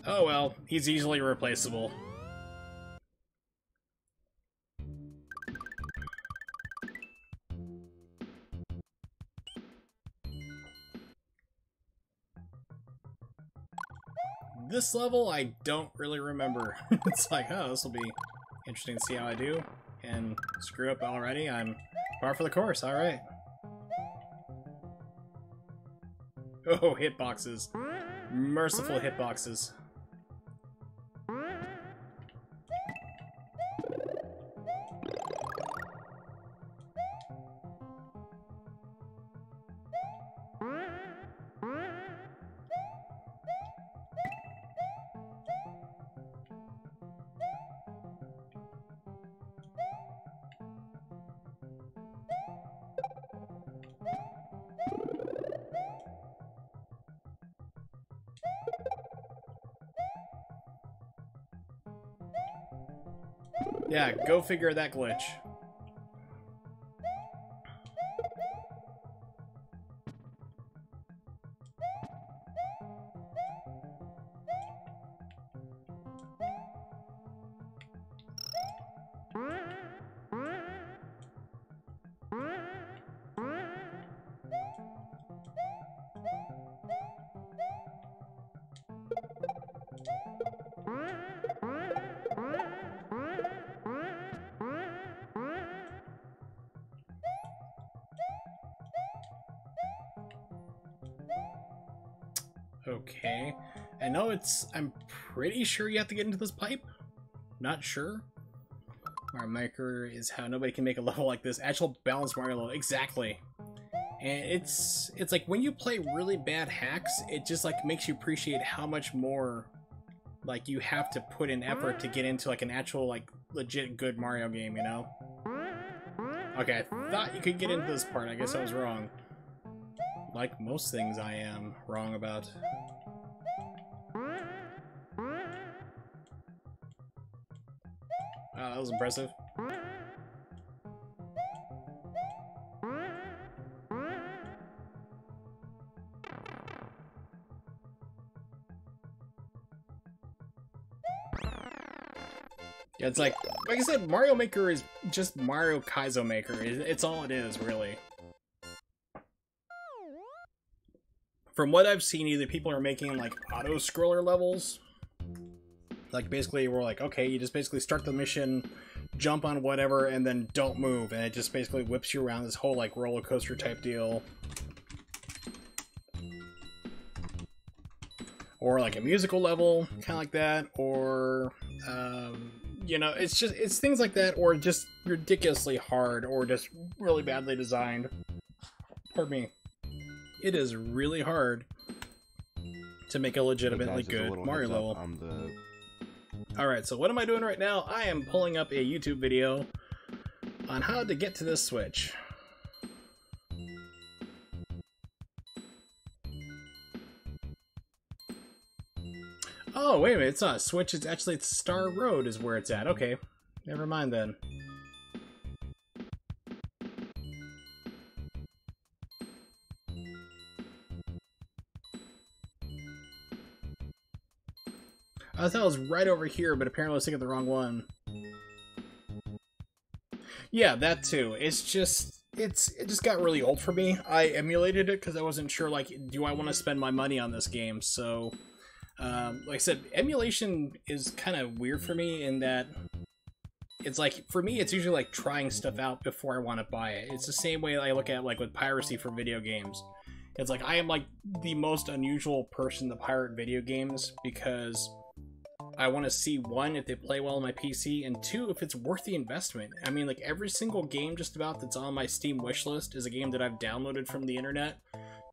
Oh well, he's easily replaceable. This level, I don't really remember. It's like, oh, this will be interesting to see how I do. And screw up already, I'm par for the course, alright. Oh, hitboxes. Merciful hitboxes. Yeah, go figure that glitch. Okay. I know I'm pretty sure you have to get into this pipe. Not sure. Mario Maker is how nobody can make a level like this. Actual balanced Mario level. Exactly. And it's like when you play really bad hacks, it just like makes you appreciate how much more like you have to put in effort to get into like an actual like legit good Mario game, you know? Okay, I thought you could get into this part. I guess I was wrong. Like most things I am wrong about. Wow, that was impressive. Yeah, it's like I said, Mario Maker is just Mario Kaizo Maker. It's all it is, really. From what I've seen, either people are making like auto-scroller levels. Like basically we're like, okay, you just basically start the mission, jump on whatever, and then don't move, and it just basically whips you around this whole like roller coaster type deal. Or like a musical level, kind of like that, or you know, it's things like that, or just ridiculously hard, or just really badly designed. Pardon me. It is really hard to make a legitimately good Mario level. Alright, so what am I doing right now? I am pulling up a YouTube video on how to get to this switch. Oh, wait a minute, it's not a switch, it's actually Star Road is where it's at. Okay, never mind then. I thought it was right over here, but apparently I was thinking the wrong one. Yeah, that too. It just got really old for me. I emulated it because I wasn't sure, like, do I want to spend my money on this game? So, like I said, emulation is kind of weird for me in that it's like, for me, it's usually like trying stuff out before I want to buy it. It's the same way I look at like with piracy for video games. It's like I am like the most unusual person to pirate video games because I want to see, one, if they play well on my PC, and two, if it's worth the investment. I mean, like, every single game just about that's on my Steam wishlist is a game that I've downloaded from the internet,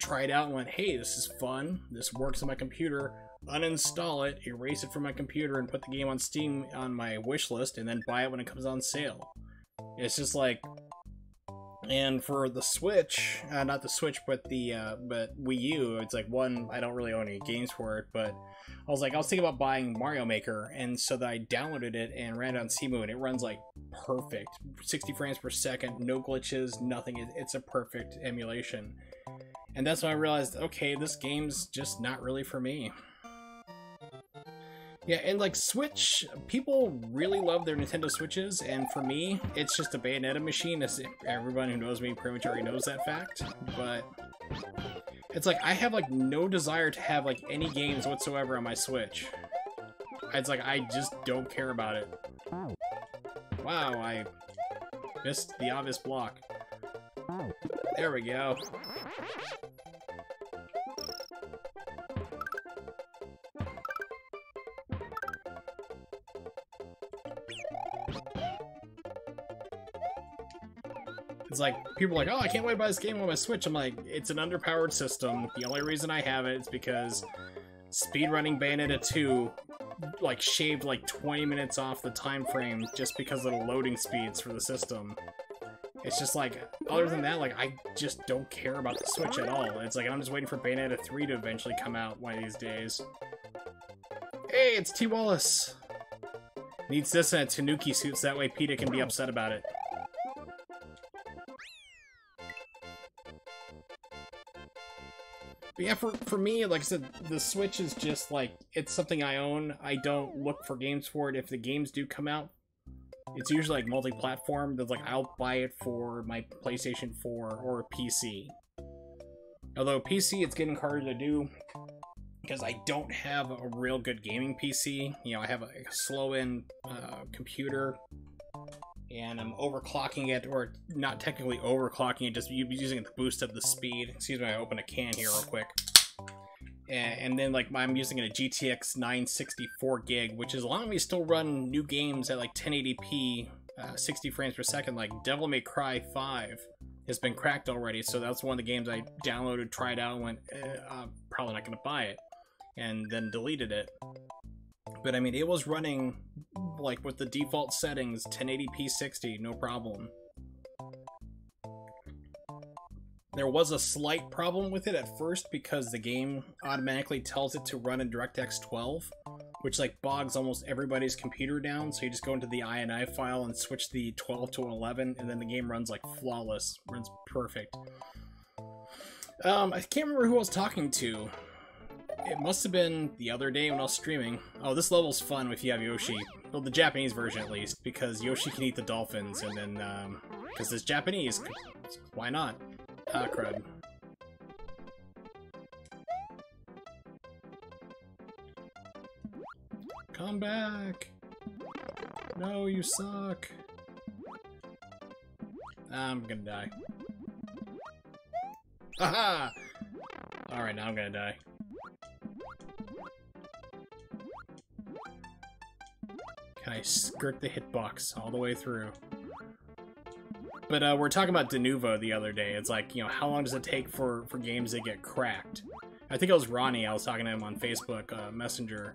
tried out and went, hey, this is fun, this works on my computer, uninstall it, erase it from my computer, and put the game on Steam on my wishlist, and then buy it when it comes on sale. It's just like... And for the Switch, not the Switch, but the but Wii U, it's like, one, I don't really own any games for it, but I was thinking about buying Mario Maker, and so that I downloaded it and ran it on Cemu, and it runs like perfect, 60 frames per second, no glitches, nothing. It's a perfect emulation, and that's when I realized, okay, this game's just not really for me. Yeah, and like Switch, people really love their Nintendo Switches, and for me, it's just a Bayonetta machine, as everyone who knows me pretty much already knows that fact, but it's like, I have like no desire to have like any games whatsoever on my Switch. It's like, I just don't care about it. Wow, I missed the obvious block. There we go. It's like, people are like, oh, I can't wait to buy this game on my Switch. I'm like, it's an underpowered system. The only reason I have it is because speedrunning Bayonetta 2 like shaved like 20 minutes off the time frame just because of the loading speeds for the system. It's just like, other than that, like, I just don't care about the Switch at all. It's like, I'm just waiting for Bayonetta 3 to eventually come out one of these days. Hey, it's T. Wallace! Needs this and a Tanuki suit so that way PETA can be upset about it. But yeah, for me, like I said, the Switch is just like, it's something I own. I don't look for games for it. If the games do come out, it's usually like multi-platform. That's like, I'll buy it for my PlayStation 4 or PC. Although PC, it's getting harder to do because I don't have a real good gaming PC. You know, I have a slow-end computer, and I'm overclocking it, or not technically overclocking it, just using it to boost up the speed. Excuse me, I open a can here real quick. And then, like, I'm using a GTX 964 gig, which is allowing me to still run new games at, like, 1080p, 60 frames per second, like Devil May Cry 5 has been cracked already, so that's one of the games I downloaded, tried out, and went, I'm probably not going to buy it, and then deleted it. But I mean, it was running, like, with the default settings, 1080p 60, no problem. There was a slight problem with it at first because the game automatically tells it to run in DirectX 12, which, like, bogs almost everybody's computer down, so you just go into the INI file and switch the 12 to 11, and then the game runs, like, flawless. Runs perfect. I can't remember who I was talking to. It must have been the other day when I was streaming. Oh, this level's fun if you have Yoshi. Well, the Japanese version at least, because Yoshi can eat the dolphins, and then, because it's Japanese, why not? Ah, crud. Come back! No, you suck! I'm gonna die. Haha! Alright, now I'm gonna die. Can I skirt the hitbox all the way through? But we're talking about Denuvo the other day. It's like, you know, how long does it take for games to get cracked? I think it was Ronnie. I was talking to him on Facebook Messenger.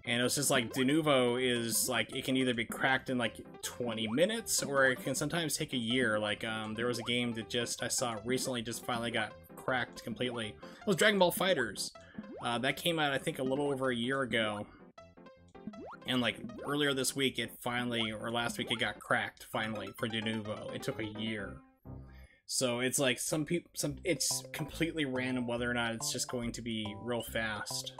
And it was just like, Denuvo is, like, it can either be cracked in, like, 20 minutes, or it can sometimes take a year. Like, there was a game that I saw recently just finally got cracked completely. It was Dragon Ball FighterZ. That came out, I think, a little over a year ago. And, like, earlier this week, it finally, or last week, it got cracked, finally, for Denuvo. It took a year. So, it's like, it's completely random whether or not it's just going to be real fast.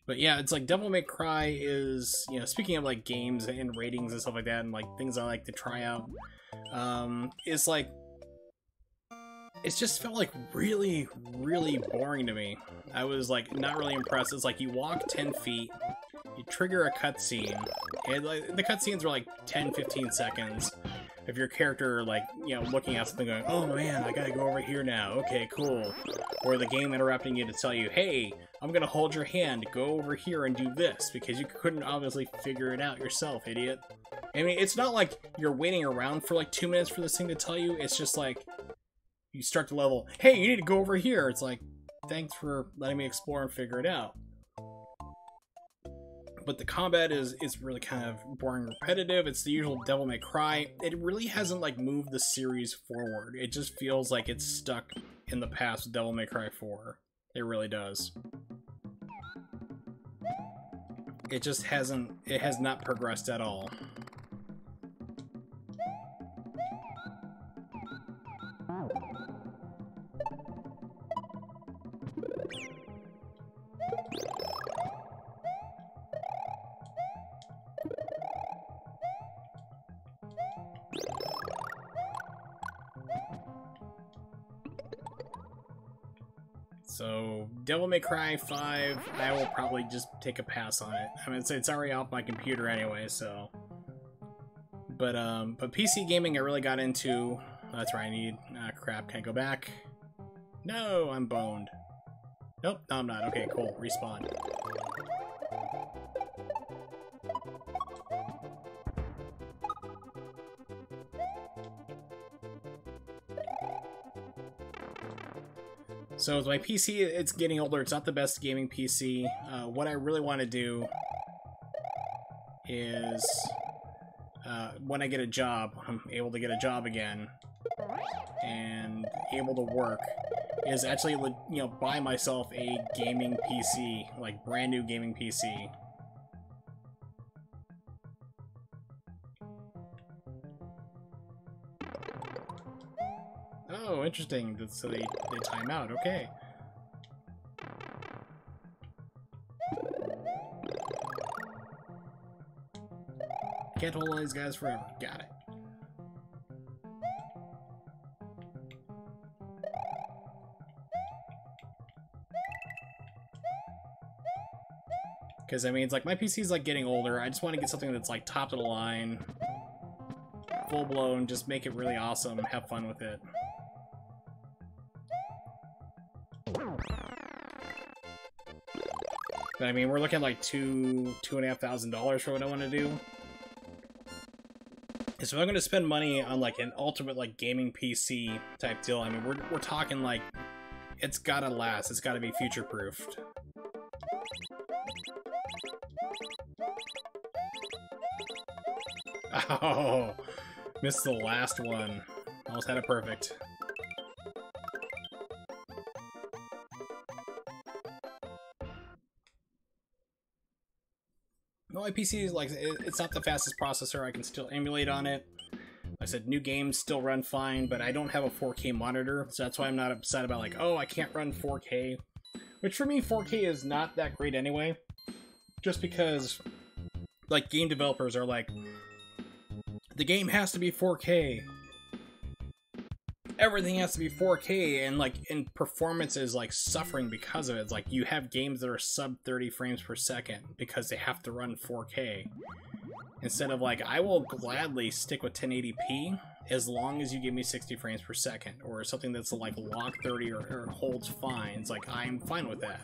But yeah, it's like, Devil May Cry is, you know, speaking of, like, games and ratings and stuff like that, and, like, things I like to try out, it's like, it's just felt like really, really boring to me. I was like not really impressed. It's like you walk 10 feet, you trigger a cutscene, and like the cutscenes are like 10-15 seconds of your character, like, you know, looking at something going, oh man, I gotta go over here now, okay, cool. Or the game interrupting you to tell you, hey, I'm gonna hold your hand, go over here and do this, because you couldn't obviously figure it out yourself, idiot. I mean, it's not like you're waiting around for like 2 minutes for this thing to tell you, it's just like, you start the level, hey, you need to go over here. It's like, thanks for letting me explore and figure it out. But the combat is really kind of boring and repetitive. It's the usual Devil May Cry. It really hasn't, like, moved the series forward. It just feels like it's stuck in the past with Devil May Cry 4. It really does. It just hasn't, it has not progressed at all. So, Devil May Cry 5, I will probably just take a pass on it. I mean, it's already off my computer anyway, so... But PC gaming I really got into. That's right, I need... crap, can I go back? No, I'm boned. Nope, no I'm not. Okay, cool, respawn. So with my PC, it's getting older. It's not the best gaming PC. What I really want to do is, when I get a job, I'm able to get a job again, and able to work, is actually, you know, buy myself a gaming PC, like brand new gaming PC. Oh, interesting. So they time out. Okay. Can't hold all these guys forever. Got it. Because, I mean, it's like, my PC's, like, getting older. I just want to get something that's, like, top of the line, full-blown, just make it really awesome, have fun with it. But, I mean, we're looking at, like, $2,500 for what I want to do. So if I'm going to spend money on, like, an ultimate, like, gaming PC type deal, I mean, we're talking, like, it's gotta last. It's gotta be future-proofed. Oh, missed the last one. Almost had it perfect. Well, my PC is like, it's not the fastest processor. I can still emulate on it. Like I said, new games still run fine, but I don't have a 4K monitor, so that's why I'm not upset about like, oh, I can't run 4K. Which for me, 4K is not that great anyway. Just because, like, game developers are like, the game has to be 4K. Everything has to be 4K, and like, and performance is like suffering because of it. It's like you have games that are sub 30 frames per second because they have to run 4K. Instead of like, I will gladly stick with 1080p as long as you give me 60 frames per second, or something that's like lock 30 or holds fine. It's like, I'm fine with that.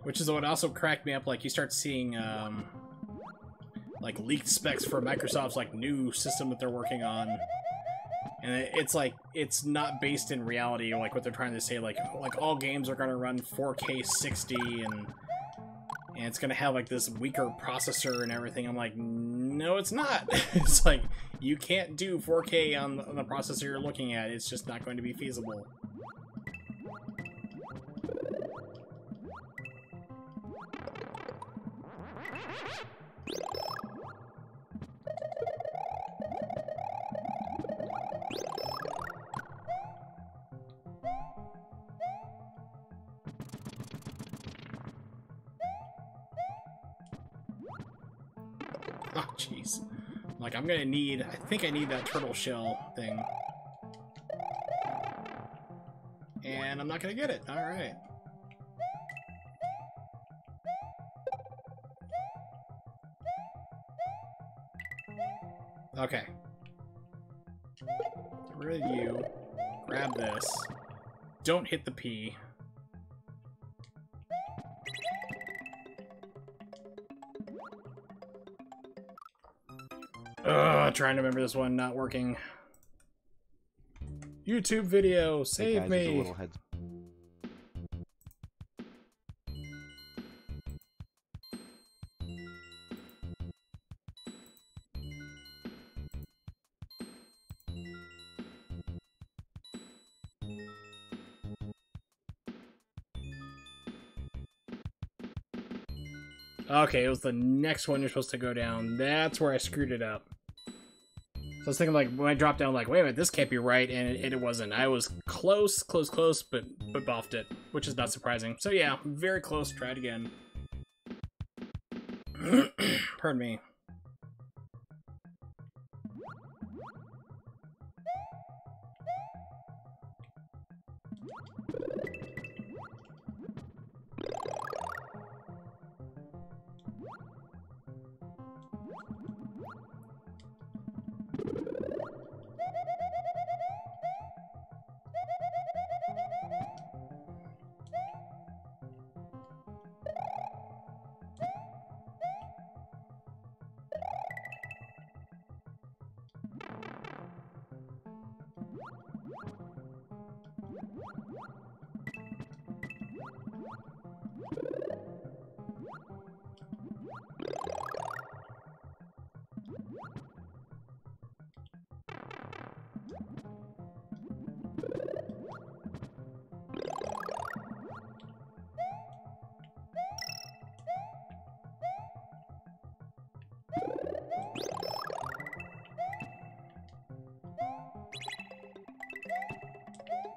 Which is what also cracked me up, like, you start seeing, like, leaked specs for Microsoft's, like, new system that they're working on. And it's like, it's not based in reality, like, what they're trying to say, like all games are gonna run 4K 60, and it's gonna have, like, this weaker processor and everything. I'm like, no, it's not! It's like, you can't do 4K on the processor you're looking at, it's just not going to be feasible. Oh, jeez. Like, I'm gonna need... I think I need that turtle shell thing. And I'm not gonna get it. Alright. Okay. Get rid of you. Grab this. Don't hit the P. Ugh, trying to remember this one, not working. YouTube video, save guys, me! a little heads. Okay, it was the next one you're supposed to go down. That's where I screwed it up. So I was thinking, like, when I dropped down, like, wait a minute, this can't be right, and it wasn't. I was close, but buffed it, which is not surprising. So yeah, very close, tried again. Pardon me.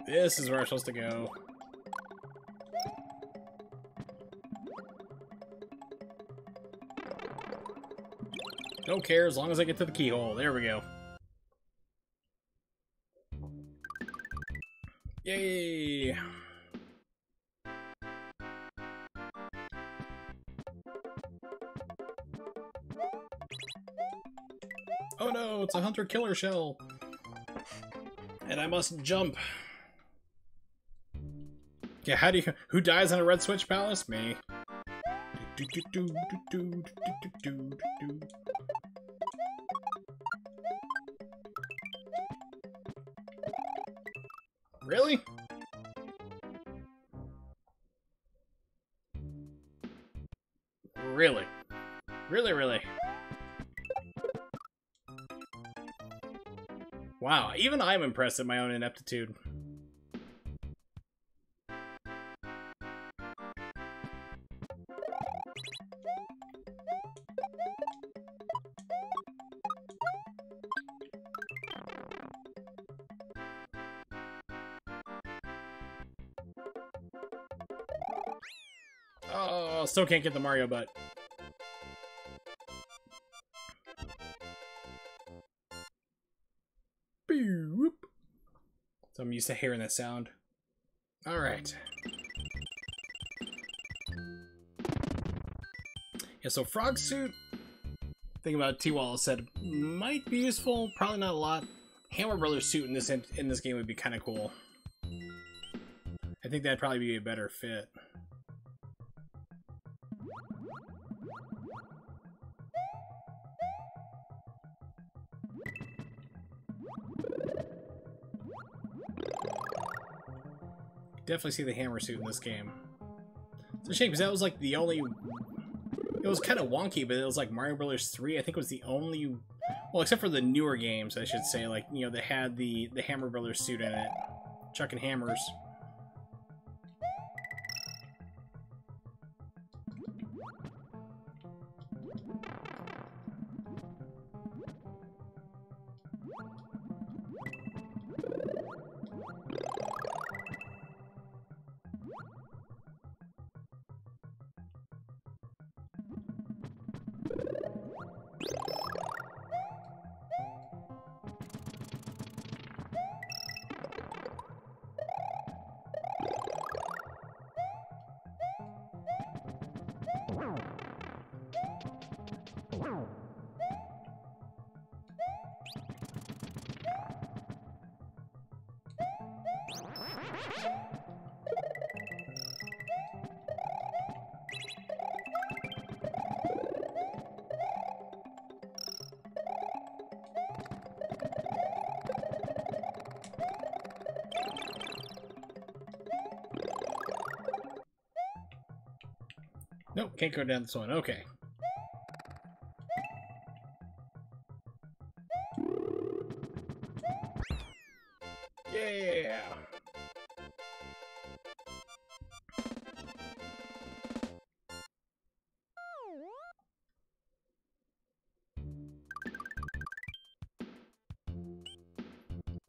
This is where I'm supposed to go. Don't care as long as I get to the keyhole. There we go. Yay! Oh no, it's a hunter-killer shell. And I must jump. Yeah, how do you... Who dies in a Red Switch Palace? Me. Really? Really? Really? Wow, even I'm impressed at my own ineptitude. Oh, still can't get the Mario butt. So I'm used to hearing that sound. Alright. Yeah, so Frog Suit, thinking about T-Wallace said, might be useful, probably not a lot. Hammer Brothers suit in this game would be kind of cool. I think that'd probably be a better fit. Definitely see the hammer suit in this game. It's a shame because that was like the only... It was kind of wonky, but it was like Mario Brothers 3, I think was the only... Well, except for the newer games, I should say, like, you know, they had the Hammer Brothers suit in it. Chucking hammers. Nope, can't go down this one. Okay. Yeah.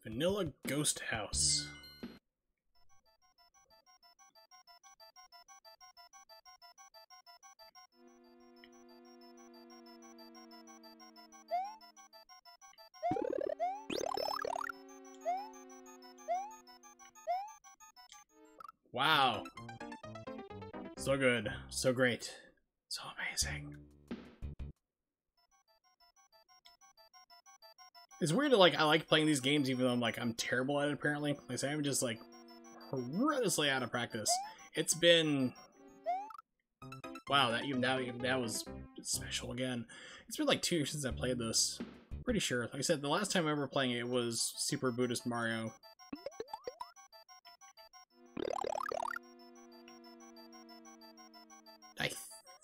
Vanilla Ghost House. Wow. So good. So great. So amazing. It's weird to, like, I like playing these games even though I'm terrible at it, apparently. Like I say, I'm just, like, horrendously out of practice. It's been... Wow, that was special again. It's been like 2 years since I played this. Pretty sure. Like I said, the last time I remember playing it was Super Buddhist Mario. I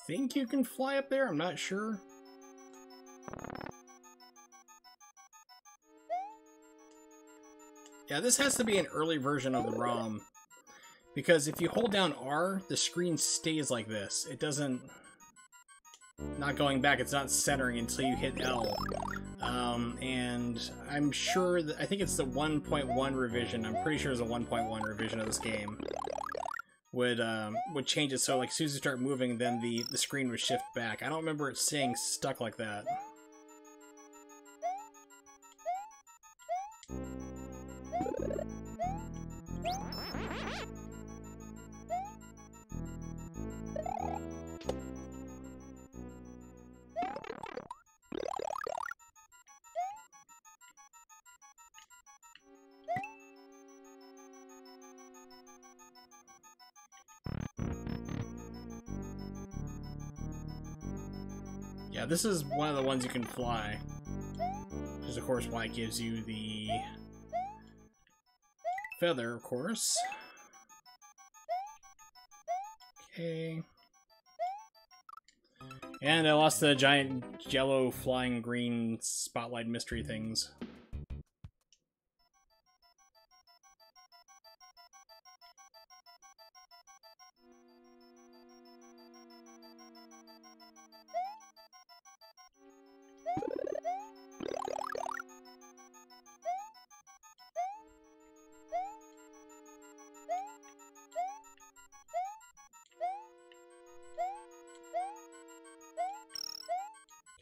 think you can fly up there, I'm not sure. Yeah, this has to be an early version of the ROM. Because if you hold down R, the screen stays like this. It doesn't... Not going back, it's not centering until you hit L. And I'm sure that... I think it's the 1.1 revision. I'm pretty sure it's a 1.1 revision of this game. Would change it so, like, as soon as you start moving, then the screen would shift back. I don't remember it staying stuck like that. Yeah, this is one of the ones you can fly. Which is, of course, why it gives you the feather, of course. Okay. And I lost the giant yellow flying green spotlight mystery things.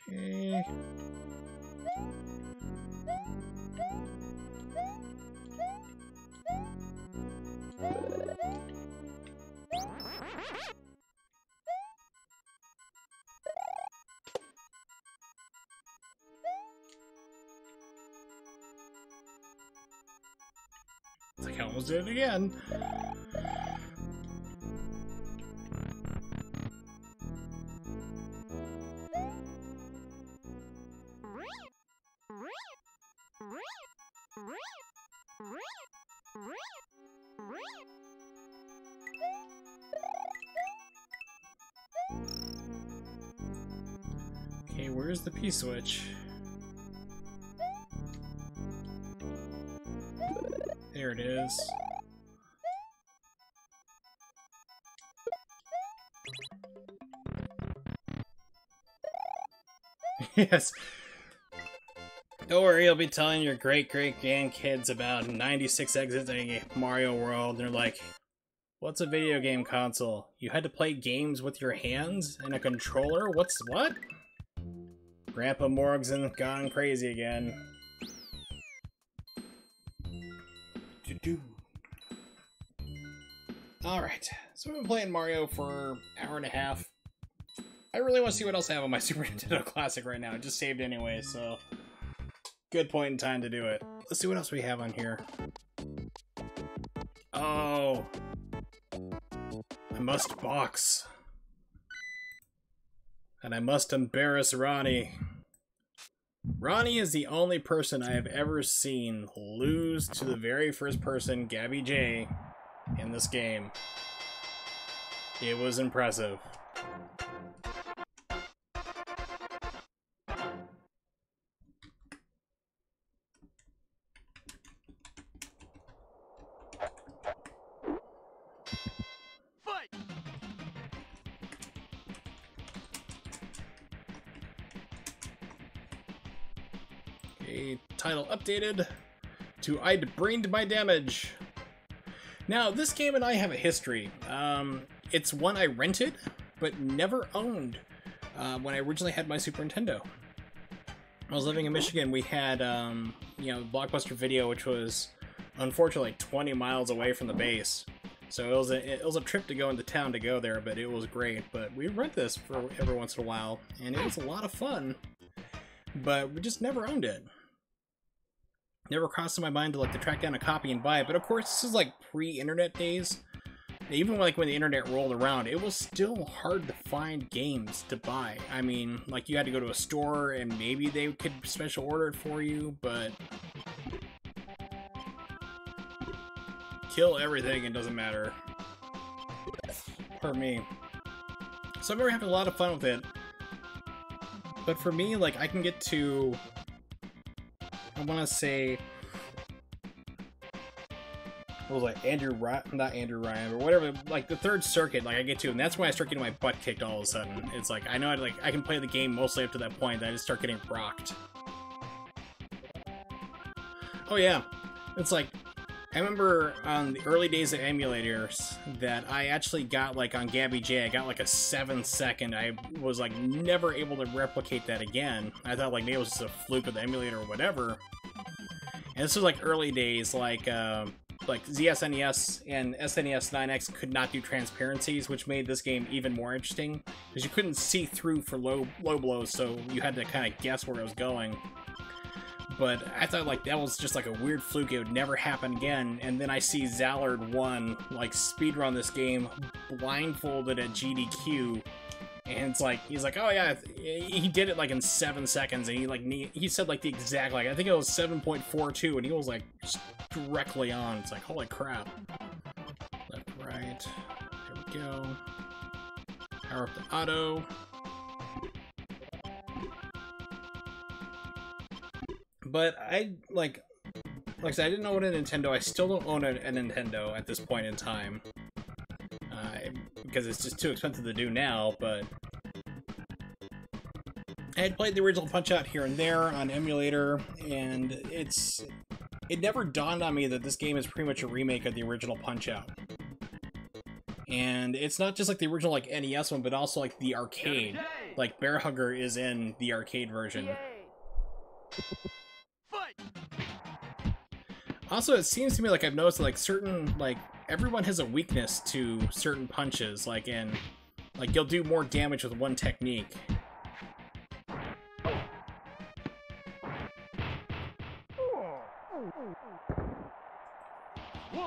Okay. It's like I almost did it again. Okay, where's the P-switch? There it is. Yes. Don't worry, I'll be telling your great-great-grandkids about 96 exits in Mario World. And they're like, what's a video game console? You had to play games with your hands and a controller? What? Grandpa Morg's gone crazy again. Alright, so we've been playing Mario for an hour and a half. I really want to see what else I have on my Super Nintendo Classic right now. I just saved anyway, so... Good point in time to do it. Let's see what else we have on here. Oh! I must box. And I must embarrass Ronnie. Ronnie is the only person I have ever seen lose to the very first person, Gabby J, in this game. It was impressive. Okay, title updated to I'd brained my damage. Now, this game and I have a history. It's one I rented, but never owned when I originally had my Super Nintendo. I was living in Michigan. We had, you know, Blockbuster Video, which was unfortunately 20 miles away from the base. So it was a trip to go into town to go there, but it was great. But we rent this for every once in a while, and it was a lot of fun. But we just never owned it. Never crossed my mind to like to track down a copy and buy it. But of course, this is like pre-internet days. Even like when the internet rolled around, it was still hard to find games to buy. I mean, like you had to go to a store and maybe they could special order it for you, but kill everything, it doesn't matter. For me. So I'm having a lot of fun with it. But for me, like I can get to, I want to say, what was like not Andrew Ryan, but whatever, like the third circuit, like I get to, and that's when I start getting my butt kicked all of a sudden. It's like I know I can play the game mostly up to that point, then I just start getting rocked. Oh yeah, it's like I remember on the early days of emulators that I actually got like on Gabby J, I got like a 7-second. I was like never able to replicate that again. I thought like maybe it was just a fluke of the emulator or whatever. And this was like early days, like ZSNES and SNES 9X could not do transparencies, which made this game even more interesting because you couldn't see through for low blows, so you had to kind of guess where it was going. But I thought like that was just like a weird fluke, it would never happen again. And then I see Zallard1 like speedrun this game blindfolded at GDQ, and it's like he's like, oh yeah, he did it like in 7 seconds, and he said like the exact, like I think it was 7.42, and he was like just directly on. It's like holy crap. Left, right, there we go. Power up the auto. But I like I said, I didn't own a Nintendo. I still don't own a Nintendo at this point in time because it's just too expensive to do now. But I had played the original Punch-Out here and there on emulator, and it never dawned on me that this game is pretty much a remake of the original Punch-Out. And it's not just like the original like NES one, but also like the arcade. Like Bear Hugger is in the arcade version. Also, it seems to me like I've noticed that, like certain, like everyone has a weakness to certain punches, like you'll do more damage with one technique.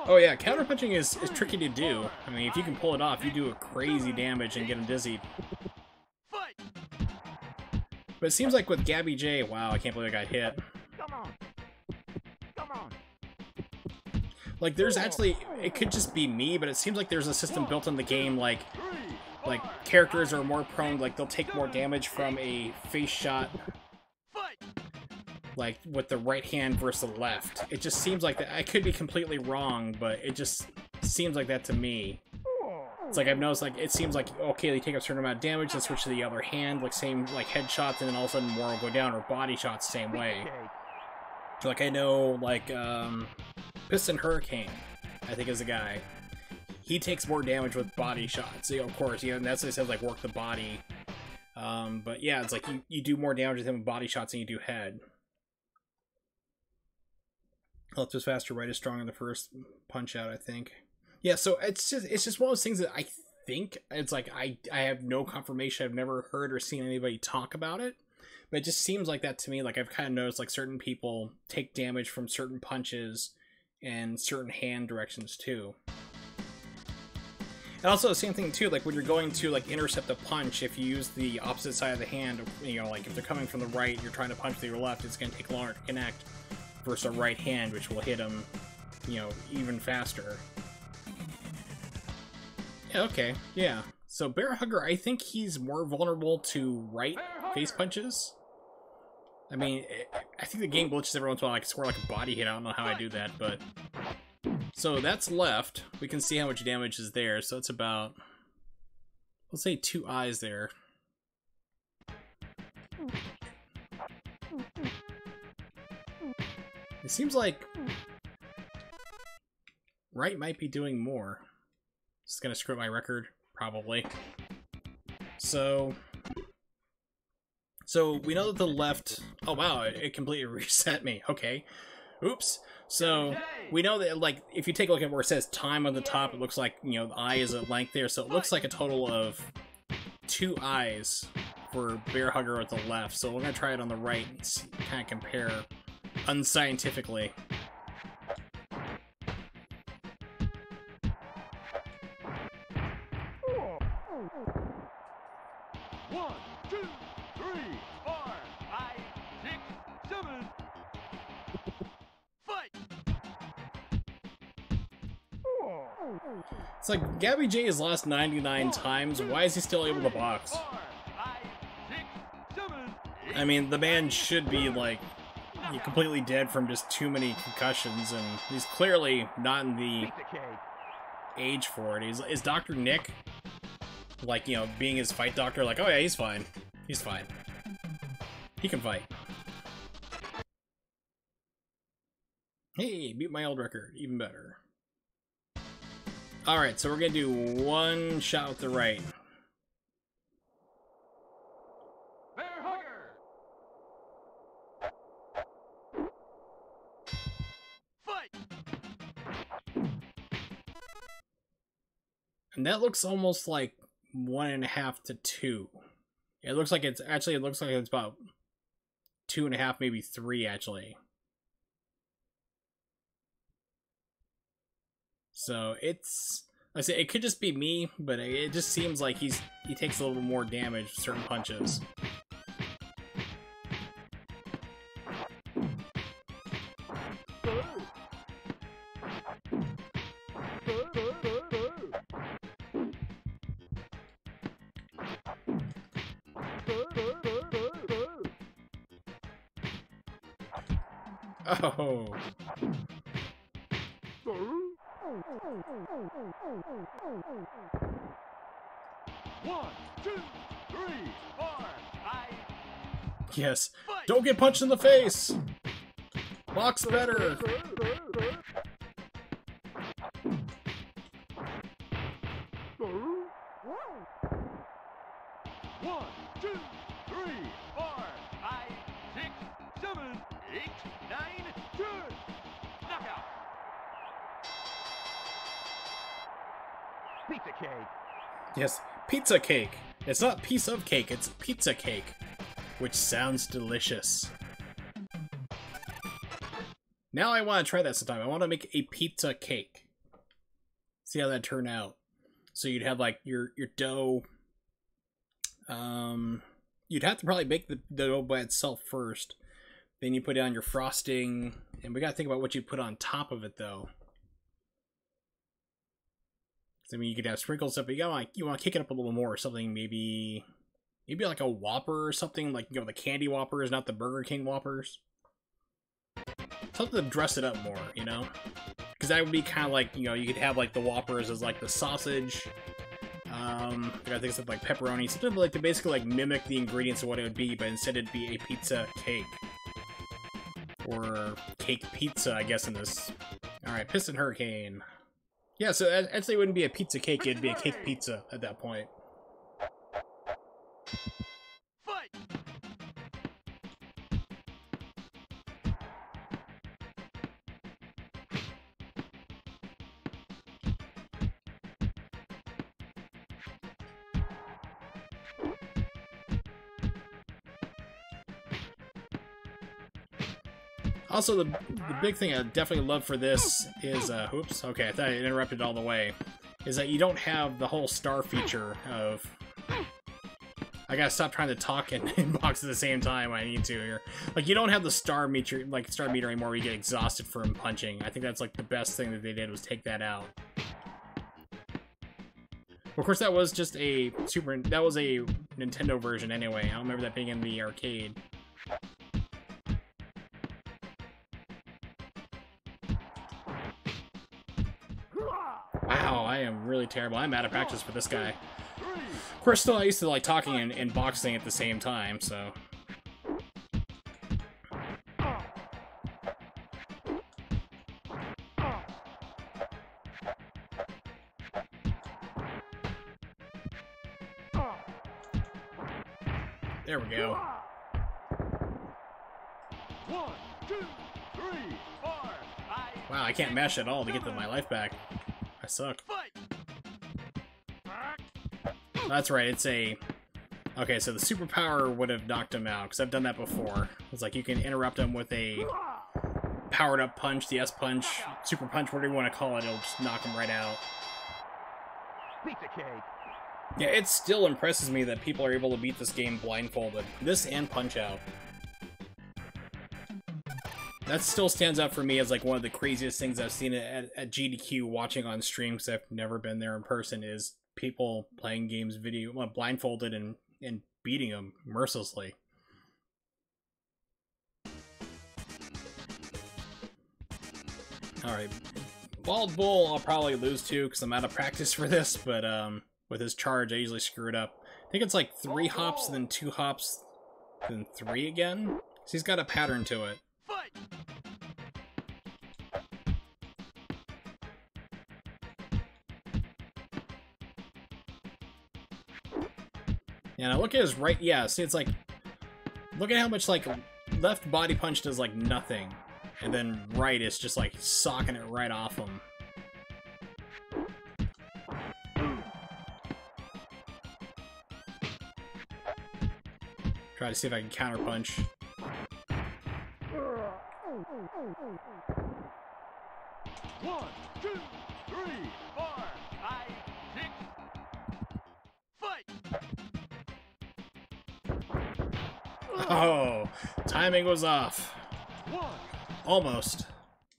Oh yeah, counterpunching is tricky to do. I mean, if you can pull it off, you do a crazy damage and get him dizzy. But it seems like with Gabby J, wow, I can't believe I got hit. Like, there's actually, it could just be me, but it seems like there's a system built in the game, like characters are more prone, like, they'll take more damage from a face shot, like, with the right hand versus the left. It just seems like that. I could be completely wrong, but it just seems like that to me. It's like, I've noticed, like, it seems like, okay, they take a certain amount of damage, then switch to the other hand, like, same, like, headshots, and then all of a sudden more will go down, or body shots the same way. So, like, I know, like, Piston Hurricane, I think is a guy. He takes more damage with body shots. So, of course, and that's what it says, like, work the body. But yeah, it's like you do more damage with him with body shots than you do head. Left is faster, right is strong in the first Punch-Out, I think. Yeah, so it's just one of those things that I think, it's like I have no confirmation. I've never heard or seen anybody talk about it. But it just seems like that to me. Like, I've kind of noticed, like, certain people take damage from certain punches and certain hand directions too. And also the same thing too, like when you're going to like intercept a punch, if you use the opposite side of the hand, you know, like if they're coming from the right, you're trying to punch with your left, it's going to take longer to connect versus a right hand, which will hit them, you know, even faster. Yeah, okay, yeah. So Bear Hugger, I think he's more vulnerable to right face punches. I mean, I think the game glitches every once in a while. I can score like a body hit. I don't know how I do that, but... So that's left. We can see how much damage is there. So it's about, let's say 2 eyes there. It seems like right might be doing more. This is going to screw up my record, probably. So we know that the left... Oh wow, it completely reset me. Okay. Oops. So we know that, like, if you take a look at where it says time on the top, it looks like, you know, the eye is a length there, so it looks like a total of 2 eyes for Bear Hugger at the left. So we're gonna try it on the right and kind of compare unscientifically. It's like Gabby J has lost 99 times. Why is he still able to box? I mean, the man should be, like, completely dead from just too many concussions, and he's clearly not in the age for it. Is Dr. Nick, like, you know, being his fight doctor, like, oh yeah, he's fine. He's fine. He can fight. Hey, beat my old record. Even better. Alright, so we're gonna do 1 shot with the right. Bear Hugger! Fight! And that looks almost like 1.5 to 2. It looks like it's actually, it looks like it's about 2.5, maybe 3 actually. So it's, I say it could just be me, but it just seems like he takes a little more damage with certain punches. Oh. 1, 2, 3, 4, Yes. Don't get punched in the face! Box better! 1, 2, 3, 4, 5, 6, 7, 8, 9, 10! Knockout! Pizza cake! Yes, pizza cake. It's not piece of cake, it's pizza cake, which sounds delicious. Now I want to try that sometime. I want to make a pizza cake. See how that turned out. So you'd have like your dough. You'd have to probably make the dough by itself first. Then you put on your frosting, and we gotta think about what you put on top of it though. I mean, you could have sprinkles stuff, but you want to kick it up a little more, or something maybe like a Whopper or something, like, you know, the candy Whoppers, not the Burger King Whoppers. Something to dress it up more, you know? Because that would be kind of like, you know, you could have like the Whoppers as like the sausage. I gotta think of something like pepperoni, something like to basically like mimic the ingredients of what it would be, but instead it'd be a pizza cake. Or cake pizza, I guess, in this. Alright, Piston Hurricane. Yeah, so actually it wouldn't be a pizza cake, it'd be a cake pizza at that point. Fight! Also, the big thing I definitely love for this is, oops, okay, I thought I interrupted all the way, is that you don't have the whole star feature of... I gotta stop trying to talk and box at the same time I need to here. Like, you don't have the star meter, anymore where you get exhausted from punching. I think that's, like, the best thing that they did was take that out. Of course, that was just a that was a Nintendo version anyway. I don't remember that being in the arcade. Wow, I am really terrible. I'm out of practice for this guy. Of course, still I used to like talking and boxing at the same time, so... There we go. 1, 2, 3, 4. Wow, I can't mash at all to get my life back. I suck. That's right, it's a... Okay, so the superpower would have knocked him out, because I've done that before. It's like you can interrupt him with a powered up punch, the S punch, super punch, whatever you want to call it, it'll just knock him right out. Pizza cake. Yeah, it still impresses me that people are able to beat this game blindfolded. This and Punch-Out. That still stands out for me as like one of the craziest things I've seen at GDQ watching on stream, because I've never been there in person, is people playing games blindfolded and beating them mercilessly. Alright, Bald Bull I'll probably lose to because I'm out of practice for this, but with his charge I usually screw it up. I think it's like 3 hops, then 2 hops, then 3 again. So he's got a pattern to it. Yeah, now look at his right, yeah, see it's like, look at how much like left body punch does like nothing. And then right is just like socking it right off him. Try to see if I can counter punch. One, two, three, four, five, six. Fight! Oh, timing was off. One, Almost.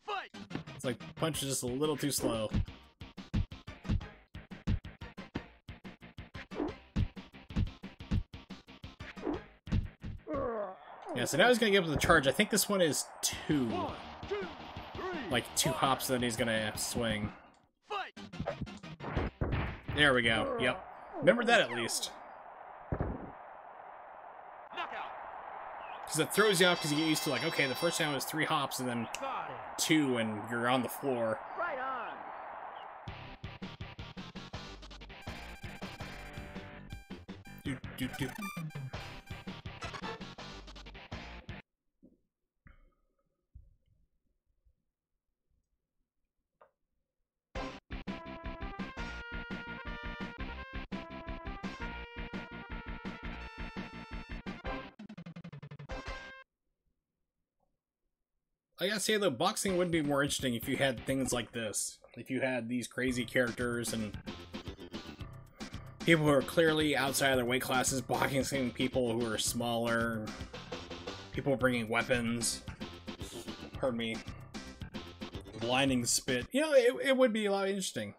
fight! It's like punch is just a little too slow. Yeah, so now he's gonna get up with the charge. I think this one is 2. 1, 2, 3. Like 2 hops, then he's gonna swing. Fight! There we go. Yep. Remember that at least. Knockout! Because it throws you off because you get used to like, okay, the first time was 3 hops and then 2 and you're on the floor. Right on! Do, do, do. I gotta say though, boxing would be more interesting if you had things like this. If you had these crazy characters and people who are clearly outside of their weight classes boxing people who are smaller, people bringing weapons, pardon me, blinding spit. You know, it would be a lot interesting.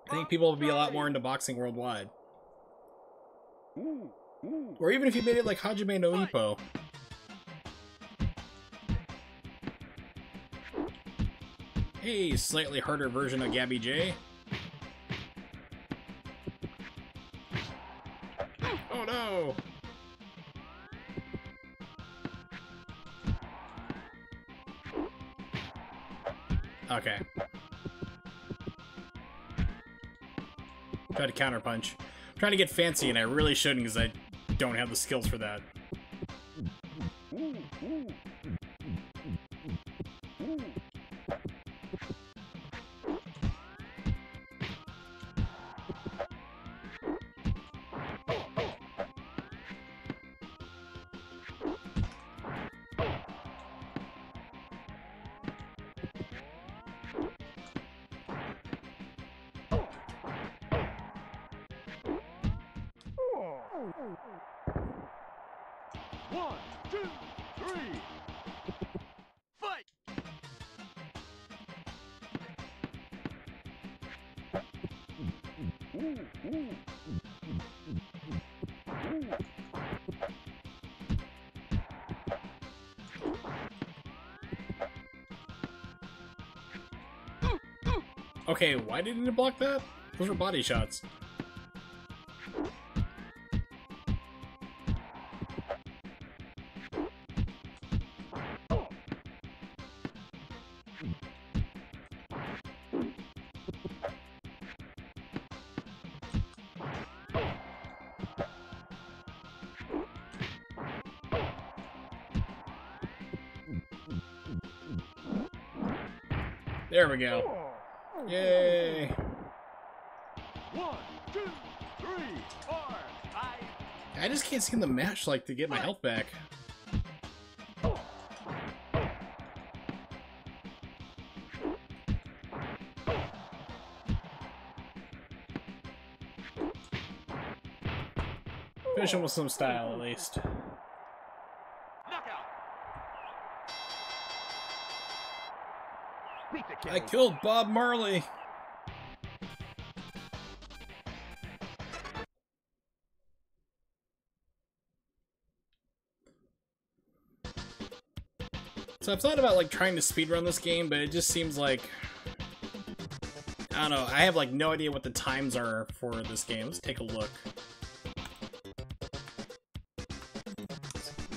I think people would be a lot more into boxing worldwide. Or even if you made it like Hajime no Ippo. Hey, slightly harder version of Gabby J. Oh no! Okay. Try to counter punch. I'm trying to get fancy and I really shouldn't because I don't have the skills for that. One, two, three. Fight! Okay, why didn't it block that? Those were body shots. There we go. Yay! 1, 2, 3, 4, 5. I just can't seem to mash like to get my health back. Finish him with some style, at least. Knockout. Pizza I King. killed Bob Marley! So I've thought about like trying to speedrun this game, but it just seems like... I don't know, I have like no idea what the times are for this game. Let's take a look.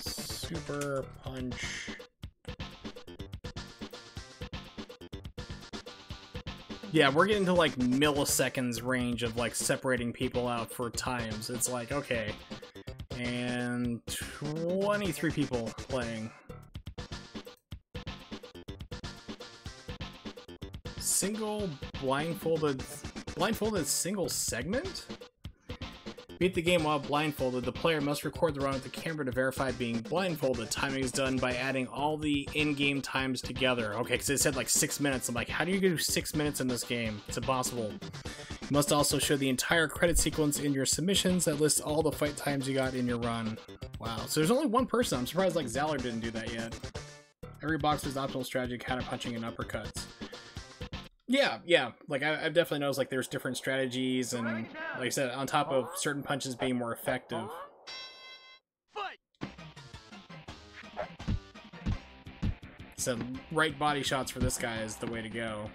Super Punch. Yeah, we're getting to like milliseconds range of like separating people out for times. It's like, okay. And 23 people playing. Single blindfolded single segment? Beat the game while blindfolded. The player must record the run with the camera to verify being blindfolded. Timing is done by adding all the in-game times together. Okay, because it said like 6 minutes. I'm like, how do you do 6 minutes in this game? It's impossible. You must also show the entire credit sequence in your submissions that lists all the fight times you got in your run. Wow, so there's only one person. I'm surprised like Zallor didn't do that yet. Every box has optimal strategy, counter-punching, and uppercuts. Yeah, like I've definitely noticed like there's different strategies and like I said, on top of certain punches being more effective. Fight. So right body shots for this guy is the way to go.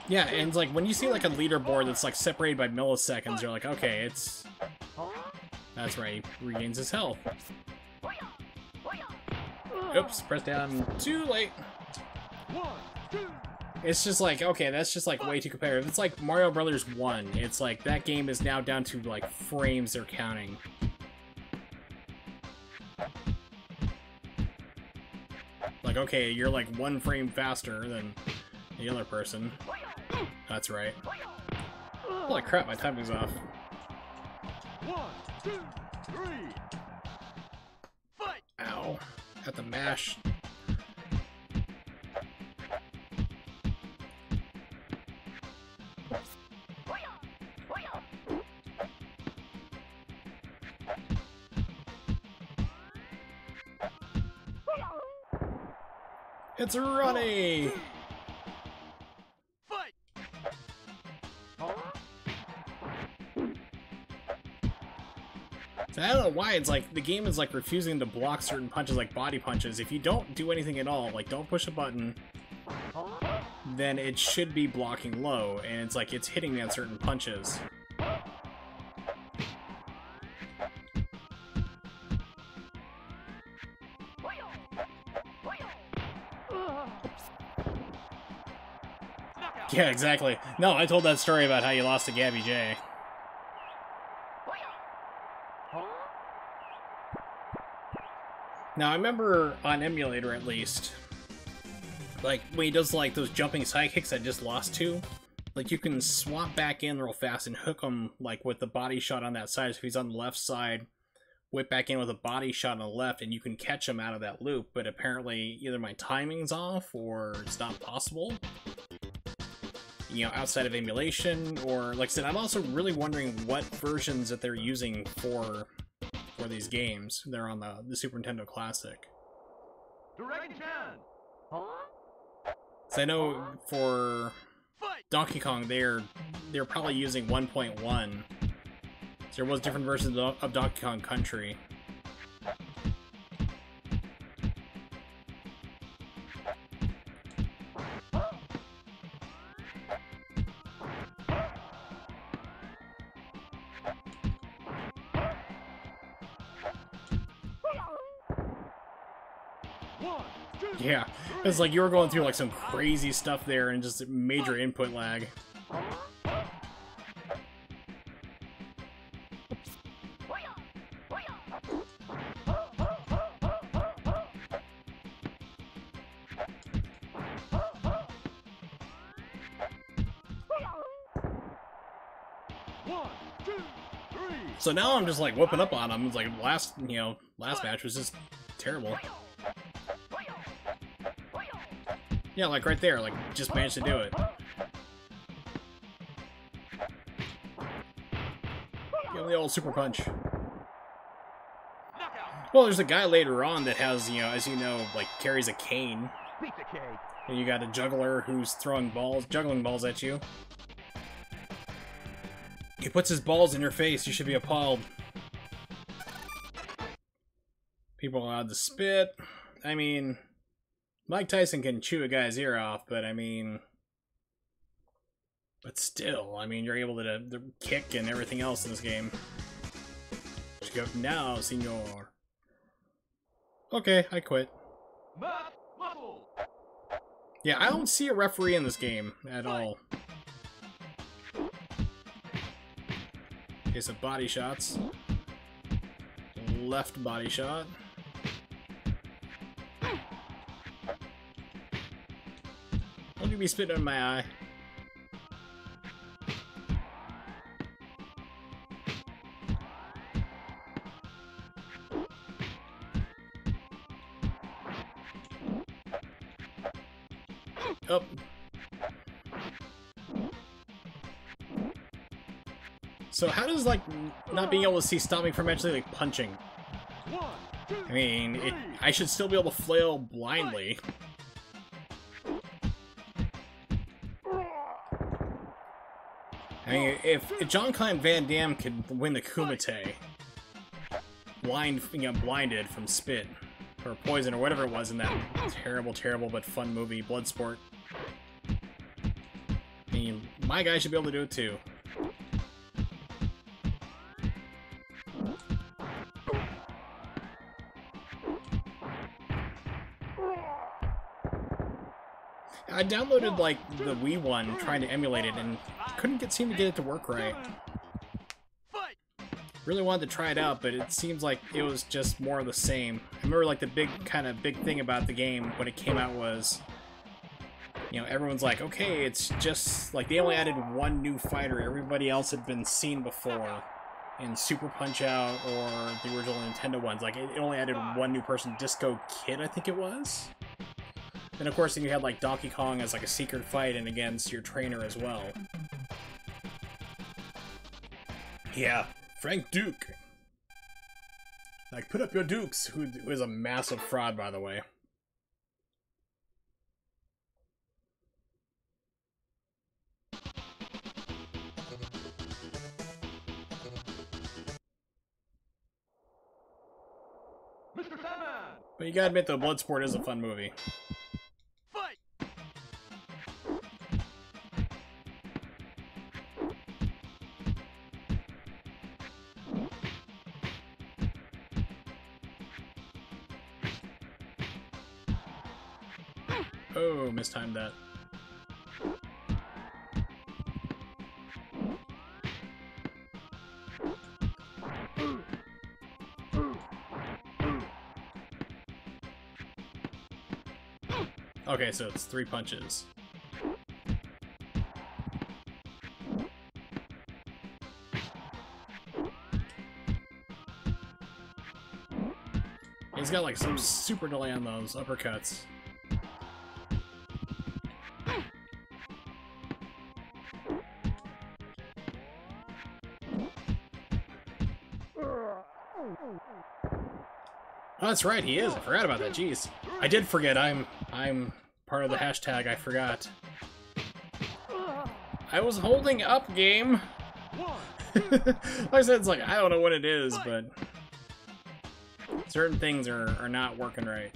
Yeah, and like when you see like a leaderboard that's like separated by milliseconds, you're like, okay, it's... That's right, he regains his health. Oops, press down too late. 1, 2. It's just like, okay, that's just like way too competitive. It's like Mario Brothers 1. It's like that game is now down to like frames they're counting. Like, okay, you're like 1 frame faster than the other person. That's right. Holy crap, my timing's off. 1, 2, 3. Fight. Ow. Got the mash. It's Ronnie! I don't know why it's like the game is like refusing to block certain punches like body punches. If you don't do anything at all, like don't push a button, then it should be blocking low, and it's like it's hitting me on certain punches. Yeah, exactly. No, I told that story about how you lost to Gabby J. Now, I remember on emulator, at least, like, when he does, like, those jumping side kicks I just lost to, like, you can swap back in real fast and hook him, like, with the body shot on that side. So if he's on the left side, whip back in with a body shot on the left, and you can catch him out of that loop. But apparently, either my timing's off, or it's not possible. You know, outside of emulation, or, like I said, I'm also really wondering what versions that they're using for these games. They're on the Super Nintendo Classic. Dragon Chan. So I know for Donkey Kong, they're probably using 1.1. So there was different versions of Donkey Kong Country. 1, 2, Yeah, it's like you were going through like some crazy stuff there and just major input lag. So now I'm just like whooping up on him. It's like last match was just terrible. Yeah, like right there, like just managed to do it. Give him the old super punch. Well, there's a guy later on that has, as you know, like carries a cane. And you got a juggler who's throwing juggling balls at you. He puts his balls in your face, you should be appalled. People are allowed to spit. I mean, Mike Tyson can chew a guy's ear off, but I mean... But still, I mean, you're able to kick and everything else in this game. Go now, senor. Okay, I quit. Yeah, I don't see a referee in this game at all. Okay, so body shots. Left body shot. Don't you be spitting in my eye. Oh. So how does, like, not being able to see stop me from actually, like, punching? I mean, I should still be able to flail blindly. I mean, if Jean-Claude Van Damme could win the Kumite, blinded from spit, or poison, or whatever it was in that terrible, terrible but fun movie, Bloodsport, I mean, my guy should be able to do it too. I downloaded, like, the Wii one, trying to emulate it, and couldn't seem to get it to work right. Really wanted to try it out, but it seems like it was just more of the same. I remember, like, the big thing about the game when it came out was, everyone's like, okay, it's just, like, they only added one new fighter. Everybody else had been seen before in Super Punch-Out or the original Nintendo ones. Like, it only added one new person, Disco Kid, I think it was. And of course, then you had, like, Donkey Kong as, like, a secret fight and against your trainer as well. Yeah, Frank Duke. Like, put up your dukes, who is a massive fraud, by the way. But you gotta admit, though, Bloodsport is a fun movie. Oh, mistimed that. Okay, so it's 3 punches. He's got like some super delay on those uppercuts. Oh, that's right, he is. I forgot about that. Jeez. I did forget. I'm part of the hashtag. I forgot. I was holding up, game. Like I said, it's like, I don't know what it is, but certain things are not working right.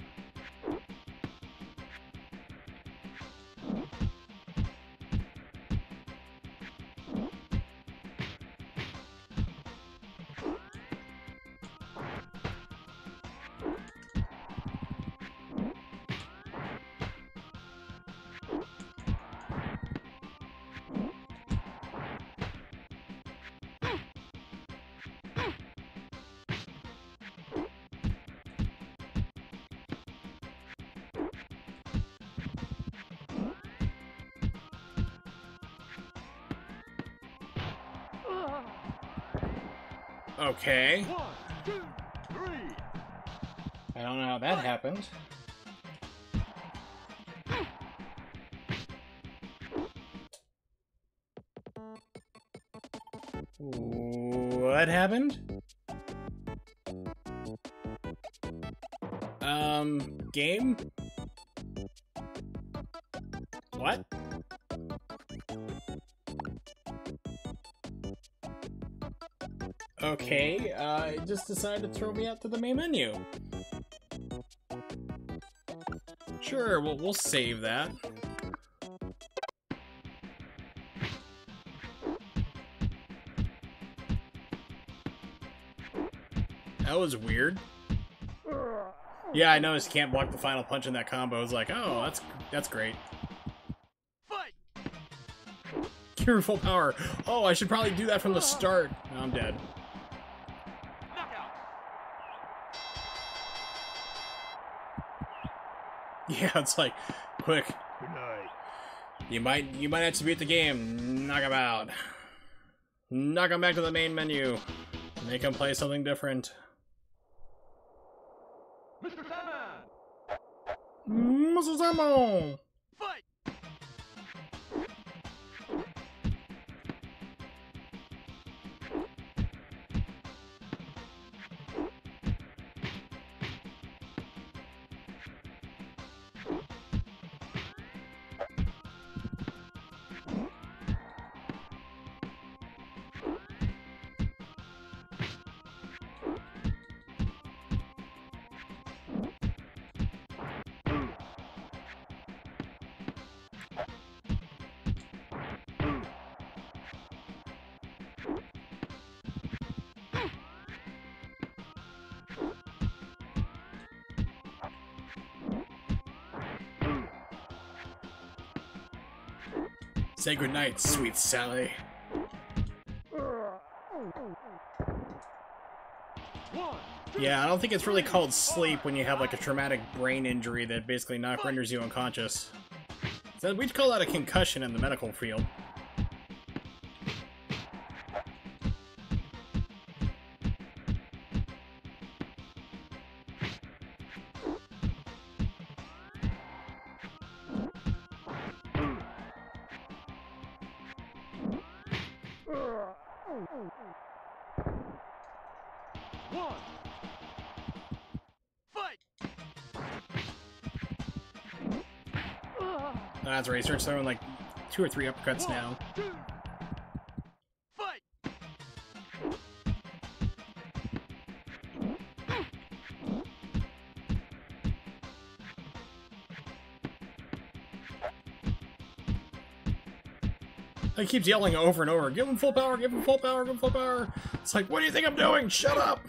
Okay. 1, 2, 3. I don't know how that happened. What happened? Game? What? Okay, it just decided to throw me out to the main menu. Sure, we'll save that. That was weird. Yeah, I noticed you can't block the final punch in that combo. I was like, oh, that's great. Fight! Cure full power. Oh, I should probably do that from the start. No, I'm dead. Knockout! Yeah, it's like, quick. Good night. You might have to beat the game. Knock him out. Knock him back to the main menu. Make him play something different. Mr. Sandman! Mr. Salmon! Fight! Say goodnight, sweet Sally. 1, 2, Yeah, I don't think it's really called sleep when you have like a traumatic brain injury that basically renders you unconscious. So we'd call that a concussion in the medical field. one. Fight! That's right, he starts throwing like 2 or 3 uppercuts now. 2. Fight! He keeps yelling over and over, give him full power, give him full power, give him full power. It's like, what do you think I'm doing? Shut up!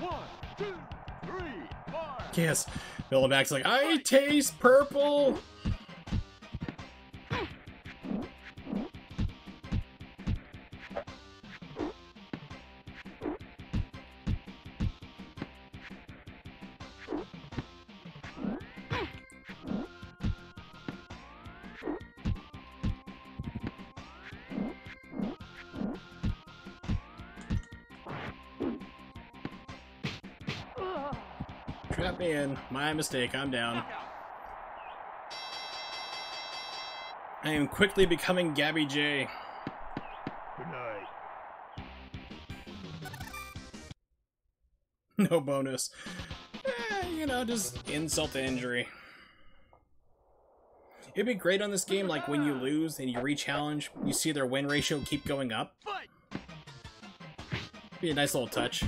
One, two, three, four. Yes, Bill Mack's like, I taste purple! Trap me in. My mistake. I'm down. I am quickly becoming Gabby J. Good night. No bonus. You know, just insult to injury. It'd be great on this game, like when you lose and you re-challenge, you see their win ratio keep going up. Fight! Be a nice little touch.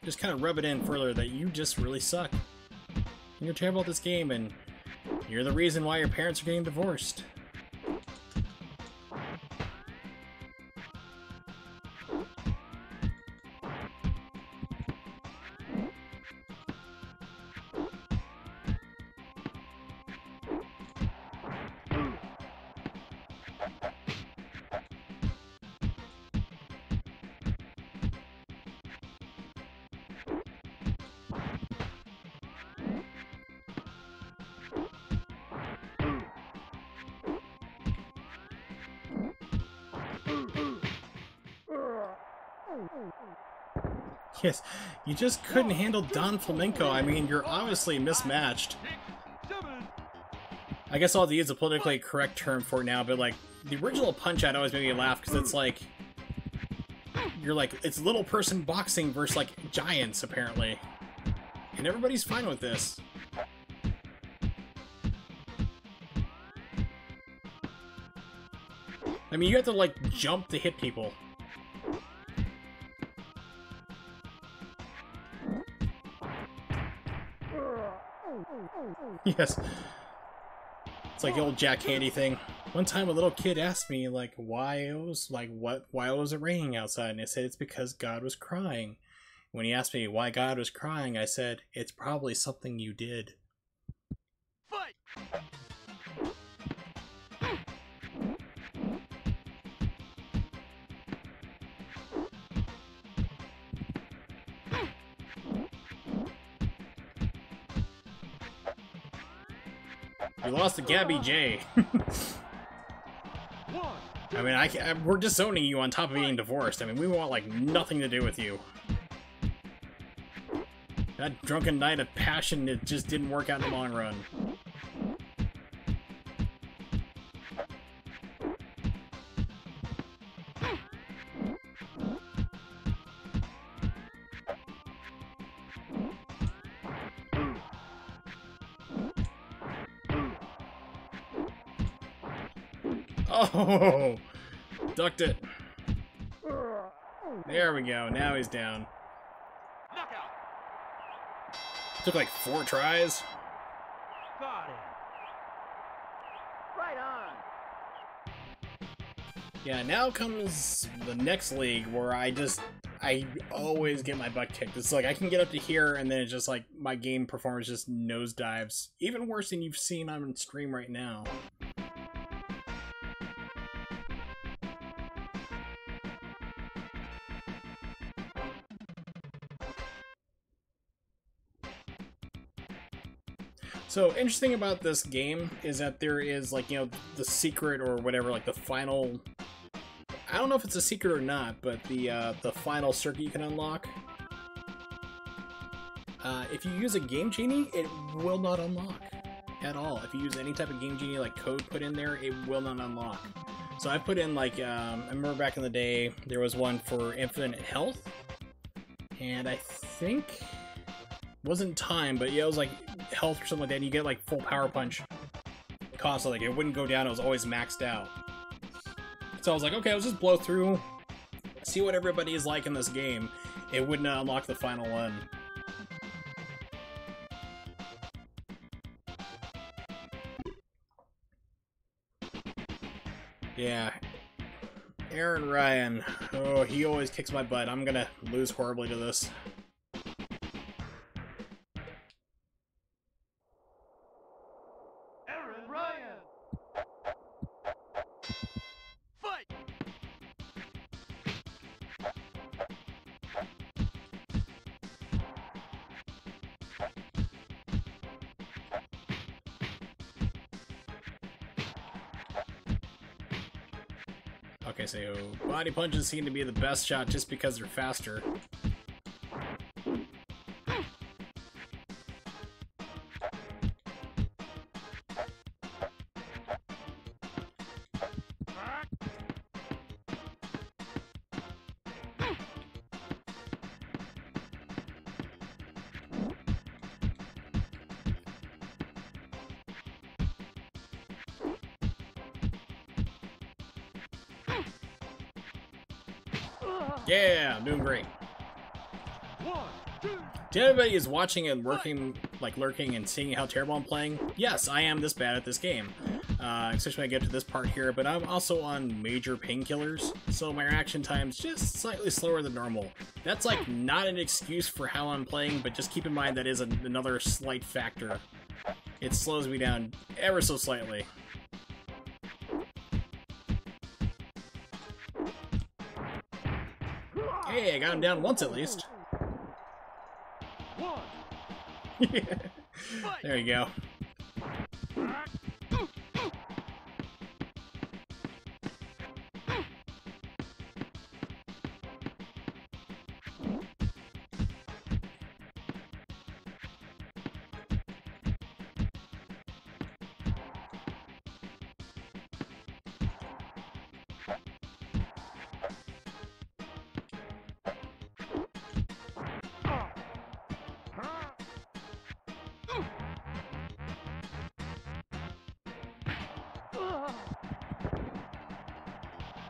Just kind of rub it in further that you just really suck. You're terrible at this game, and you're the reason why your parents are getting divorced. Yes, you just couldn't handle Don Flamenco. I mean, you're obviously mismatched. I guess I'll have to use a politically correct term for it now, but like, the original Punch-Out always made me laugh because it's like, you're like, it's little person boxing versus like giants, apparently. And everybody's fine with this. I mean, you have to like jump to hit people. Yes. It's like the old Jack Handy thing. One time a little kid asked me like why it was raining outside, and I said it's because God was crying. When he asked me why God was crying, I said it's probably something you did. Fight! We lost to Gabby J. I mean, we're disowning you on top of being divorced. I mean, we want, like, nothing to do with you. That drunken night of passion, it just didn't work out in the long run. Oh! Ducked it. There we go. Now he's down. Knockout! Took like 4 tries. Got it! Right on! Yeah, now comes the next league where I always get my butt kicked. It's like I can get up to here and then it's just like my game performance just nosedives. Even worse than you've seen on stream right now. So, interesting about this game is that there is, like, you know, the secret or whatever, like, the final... I don't know if it's a secret or not, but the final circuit you can unlock. If you use a Game Genie, it will not unlock at all. If you use any type of Game Genie, like, code put in there, it will not unlock. So I put in, like, I remember back in the day, there was one for infinite health. And I think... wasn't time, but yeah, it was like health or something like that, and you get like full power punch constantly. Like, it wouldn't go down, it was always maxed out. So I was like, okay, I'll just blow through, see what everybody is like in this game. It wouldn't unlock the final one. Yeah. Aaron Ryan. Oh, he always kicks my butt. I'm gonna lose horribly to this. Okay, so body punches seem to be the best shot just because they're faster. Yeah, I'm doing great. To everybody who's watching and working, like lurking and seeing how terrible I'm playing, yes, I am this bad at this game. Especially when I get to this part here, but I'm also on major painkillers, so my reaction time's just slightly slower than normal. That's like not an excuse for how I'm playing, but just keep in mind that is another slight factor. It slows me down ever so slightly. Hey, I got him down once at least. There you go.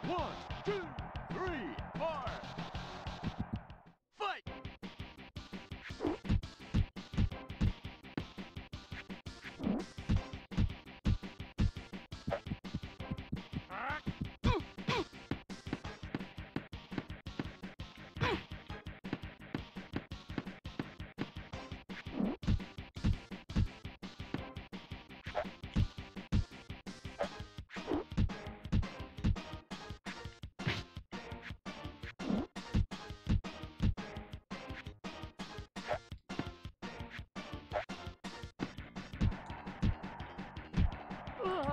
1, 2, 3, 4. Fight!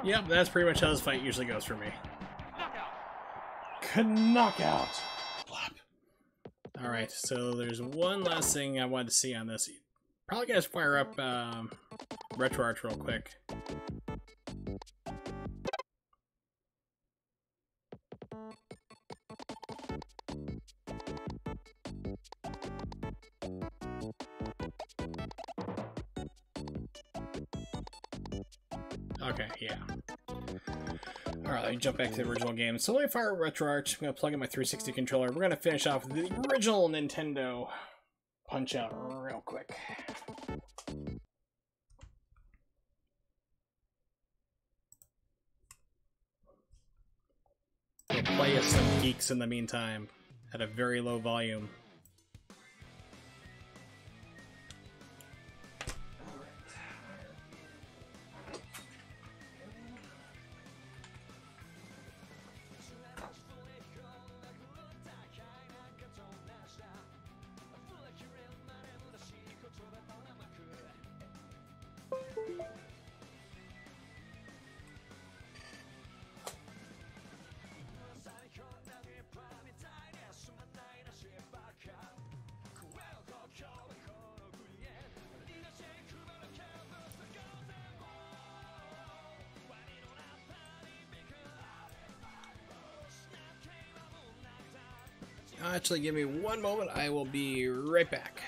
Yep, that's pretty much how this fight usually goes for me. Knockout! Knockout. Plop. All right, so there's one last thing I wanted to see on this. Probably gonna fire up RetroArch real quick. Okay, yeah. Alright, let me jump back to the original game. So let me fire RetroArch. I'm going to plug in my 360 controller. We're going to finish off with the original Nintendo Punch-Out real quick. We'll play as some geeks in the meantime at a very low volume. Actually, give me one moment. I will be right back.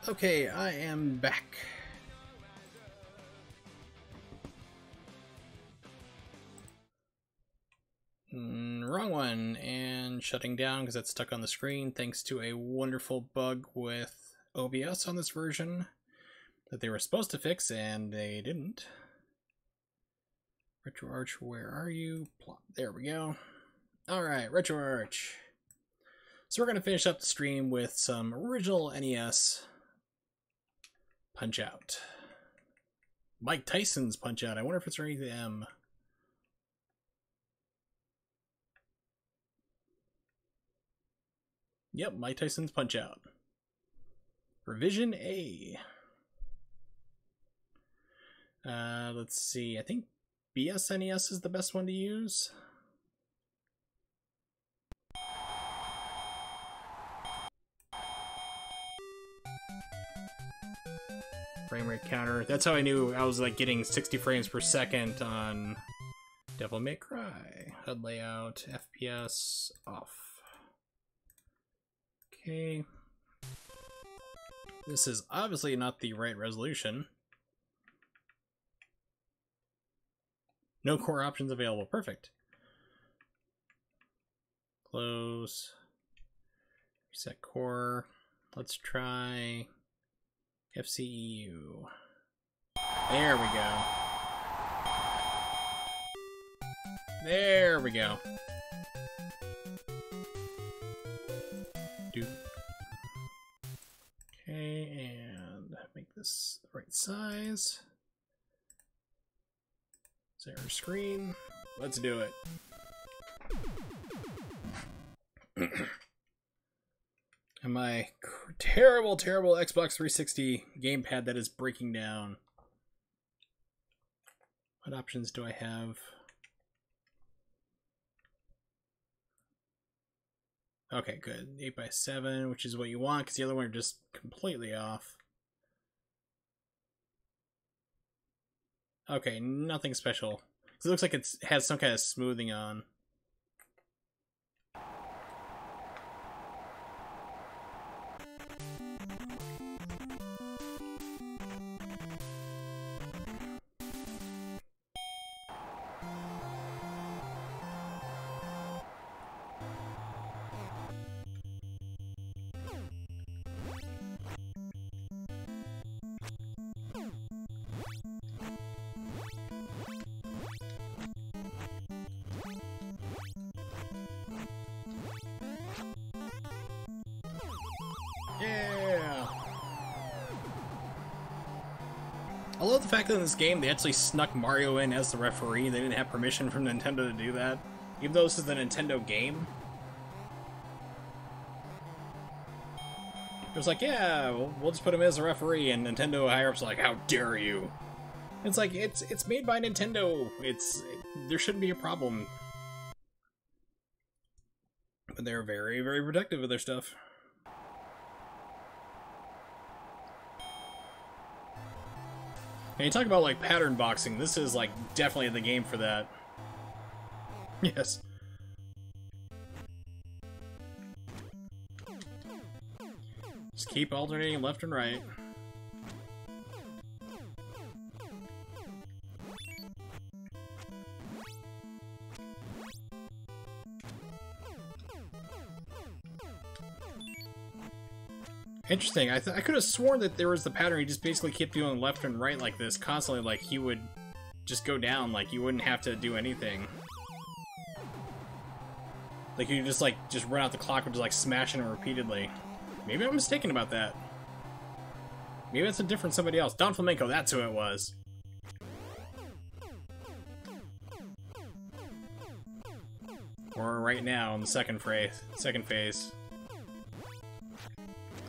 Okay, I am back. Wrong one, and shutting down because that's stuck on the screen thanks to a wonderful bug with OBS on this version that they were supposed to fix and they didn't. RetroArch, where are you? Plop. There we go. Alright, RetroArch. So we're going to finish up the stream with some original NES Punch-Out. Mike Tyson's Punch-Out. I wonder if it's underneath the M. Yep, Mike Tyson's Punch-Out. Revision A. Let's see. I think BSNES is the best one to use. Frame rate counter. That's how I knew I was like getting 60 frames per second on Devil May Cry. HUD layout, FPS off. Okay. This is obviously not the right resolution. No core options available. Perfect. Close. Reset core. Let's try FCEU. There we go. There we go. Do. Okay, and make this the right size. Share screen. Let's do it. And my terrible, terrible Xbox 360 gamepad that is breaking down. What options do I have? Okay, good. 8x7, which is what you want, because the other one are just completely off. Okay, nothing special. It looks like it has some kind of smoothing on. Yeah! I love the fact that in this game they actually snuck Mario in as the referee. They didn't have permission from Nintendo to do that. Even though this is a Nintendo game. It was like, yeah, we'll just put him as a referee, and Nintendo higher-ups like, how dare you? It's like, it's made by Nintendo. There shouldn't be a problem. But they're very, very protective of their stuff. And you talk about, like, pattern boxing, this is, like, definitely the game for that. Yes. Just keep alternating left and right. Interesting. I could have sworn that there was the pattern. He just basically kept doing left and right like this constantly. Like he would just go down. Like you wouldn't have to do anything. Like you could just run out the clock and just like smashing it repeatedly. Maybe I'm mistaken about that. Maybe it's a different somebody else. Don Flamenco. That's who it was. Or right now in the second phase.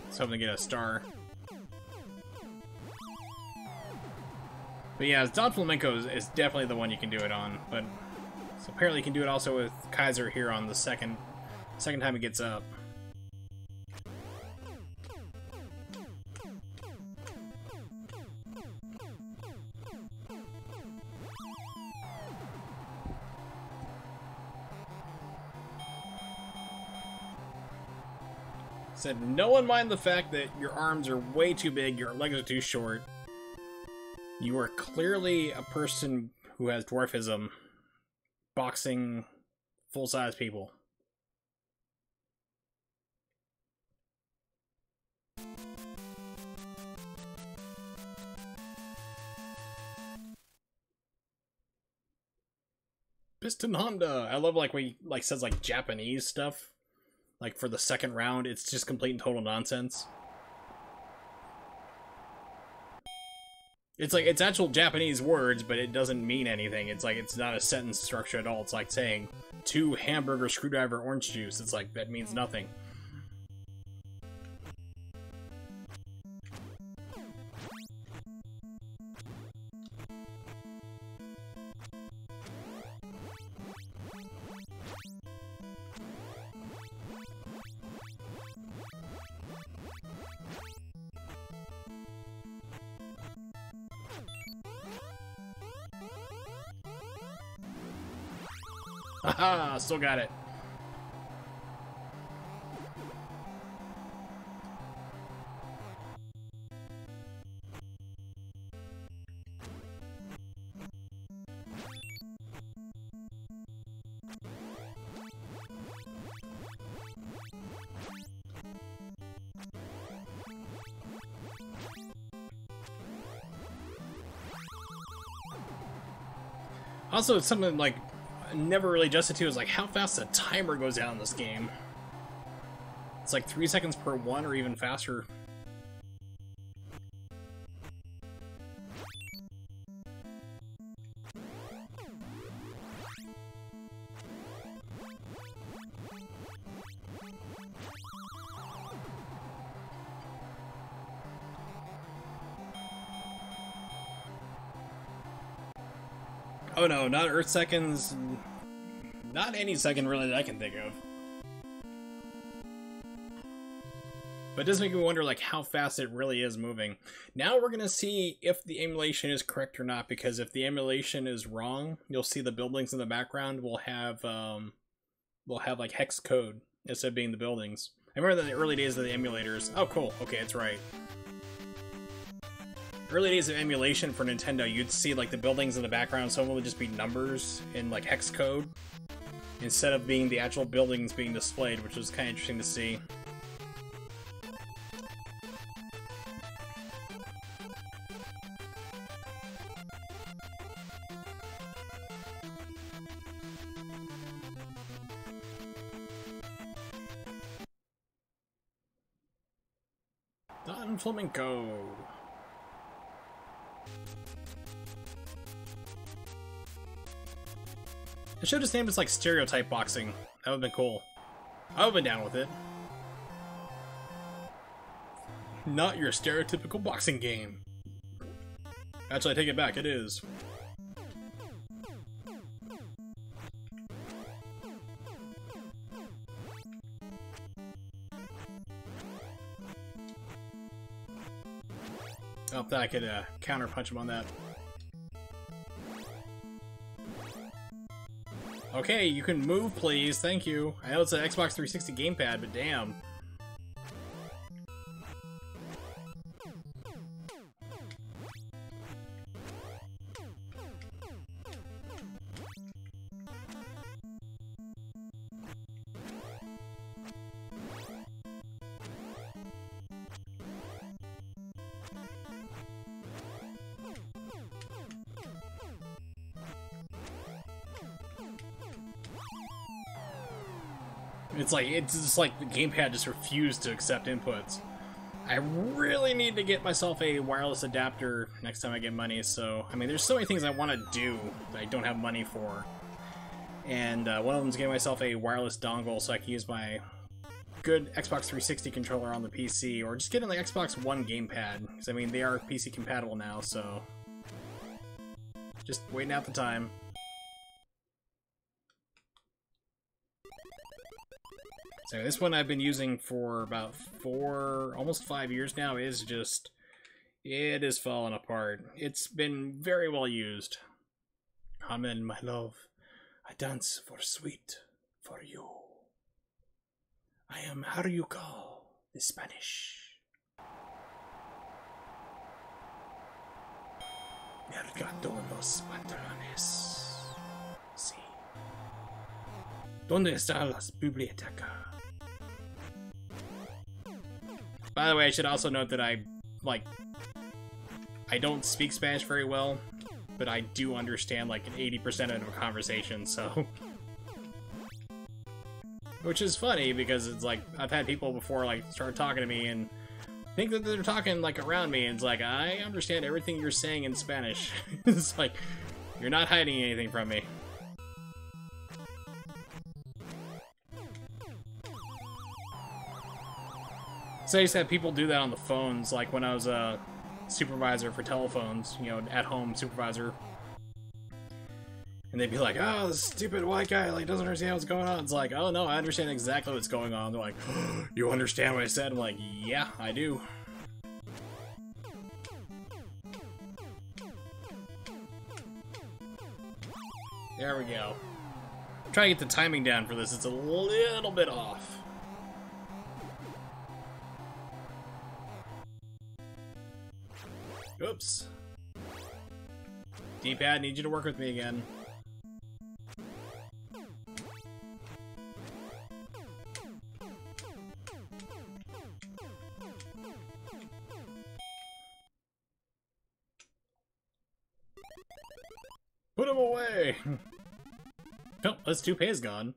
Let's hope to get a star. But yeah, Don Flamenco is definitely the one you can do it on. But so apparently you can do it also with Kaiser here on the second time it gets up. Said, no one mind the fact that your arms are way too big, your legs are too short. You are clearly a person who has dwarfism, boxing full-size people. Piston Honda. I love like when he says like Japanese stuff. Like, for the second round, it's just complete and total nonsense. It's like, it's actual Japanese words, but it doesn't mean anything. It's like, it's not a sentence structure at all. It's like saying, 2 hamburger, screwdriver, orange juice. It's like, that means nothing. Haha, still got it. Also, it's something like I never really adjusted to is like how fast the timer goes down in this game. It's like 3 seconds per one or even faster. Oh no, not Earth seconds. Not any second really that I can think of. But it does make me wonder like how fast it really is moving. Now we're gonna see if the emulation is correct or not, because if the emulation is wrong, you'll see the buildings in the background will have like hex code instead of being the buildings. I remember that in the early days of the emulators. Oh cool, okay, it's right. Early days of emulation for Nintendo, you'd see like the buildings in the background, some would just be numbers in like hex code instead of being the actual buildings being displayed, which was kind of interesting to see. Don Flamenco. I should have named it like Stereotype Boxing. That would have been cool. I would have been down with it. Not your stereotypical boxing game. Actually, I take it back. It is. I hope that I could counter punch him on that. Okay, you can move, please. Thank you. I know it's an Xbox 360 gamepad, but damn. It's just like the gamepad just refused to accept inputs. I really need to get myself a wireless adapter next time I get money, so, I mean, there's so many things I want to do that I don't have money for. And one of them is getting myself a wireless dongle so I can use my good Xbox 360 controller on the PC, or just getting the Xbox One gamepad, because, I mean, they are PC compatible now, so... just waiting out the time. So this one I've been using for about almost 5 years now, is just, it is falling apart. It's been very well used. Amen, my love. I dance for sweet for you. I am Haruka, the Spanish. Mercado los pantalones. Sí. ¿Dónde está las bibliotecas? By the way, I should also note that I don't speak Spanish very well, but I do understand like 80% of a conversation, so... Which is funny, because it's like, I've had people before like start talking to me and think that they're talking like around me, and it's like, I understand everything you're saying in Spanish. It's like, you're not hiding anything from me. So I used to have people do that on the phones, like when I was a supervisor for telephones, you know, at-home supervisor. And they'd be like, oh, this stupid white guy like doesn't understand what's going on. It's like, oh no, I understand exactly what's going on. They're like, oh, you understand what I said? I'm like, yeah, I do. There we go. Try to get the timing down for this. It's a little bit off. Oops. D-pad, need you to work with me again. Put him away! Oh, his toupee is gone.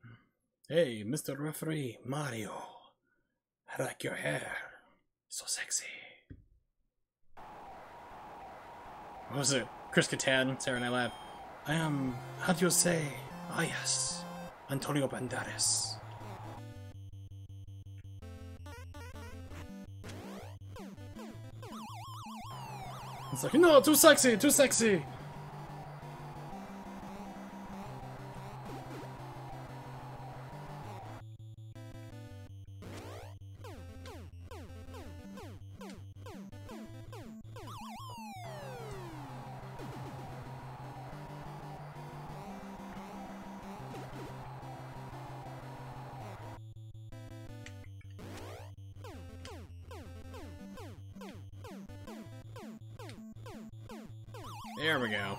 Hey, Mr. Referee, Mario. I like your hair. So sexy. What was it? Chris Kattan, Sarah and I laugh. I am, how do you say? Ah, yes. Antonio Banderas. It's like, no, too sexy, too sexy. There we go.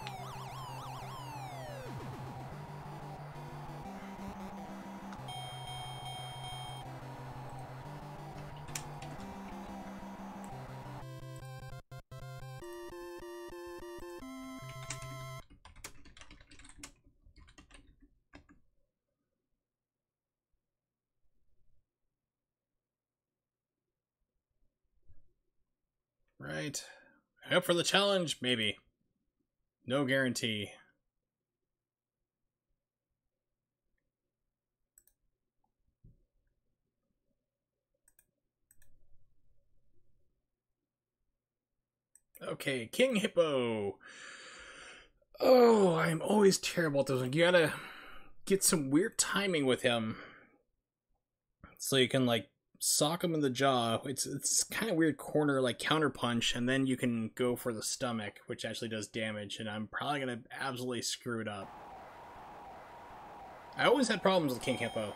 Right. Up for the challenge? Maybe. No guarantee. Okay, King Hippo. Oh, I'm always terrible at those. You gotta get some weird timing with him. So you can, like, sock him in the jaw. It's kind of weird corner, like, counter punch, and then you can go for the stomach, which actually does damage, and I'm probably gonna absolutely screw it up. I always had problems with King Hippo.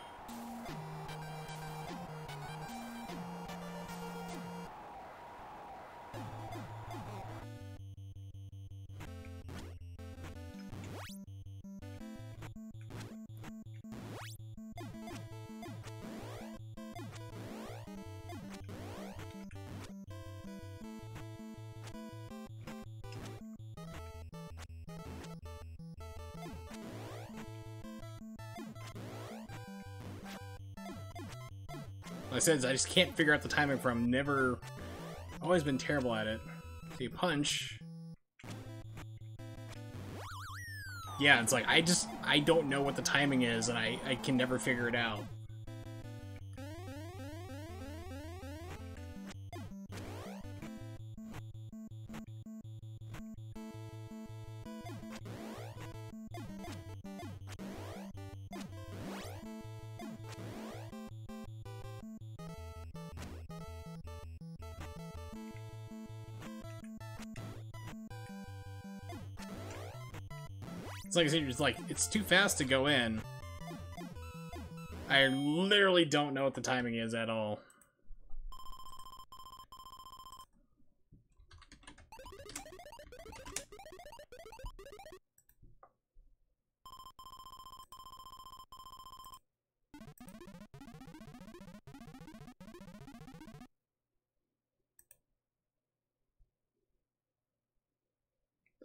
Like I said, I just can't figure out the timing for him. Never, always been terrible at it. See, punch. Yeah, it's like, I don't know what the timing is, and I can never figure it out. It's like I said, it's like, it's too fast to go in. I literally don't know what the timing is at all.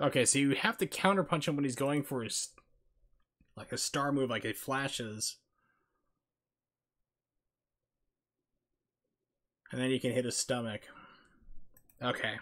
Okay, so you have to counterpunch him when he's going for his, like, a star move, like it flashes. And then you can hit his stomach. Okay.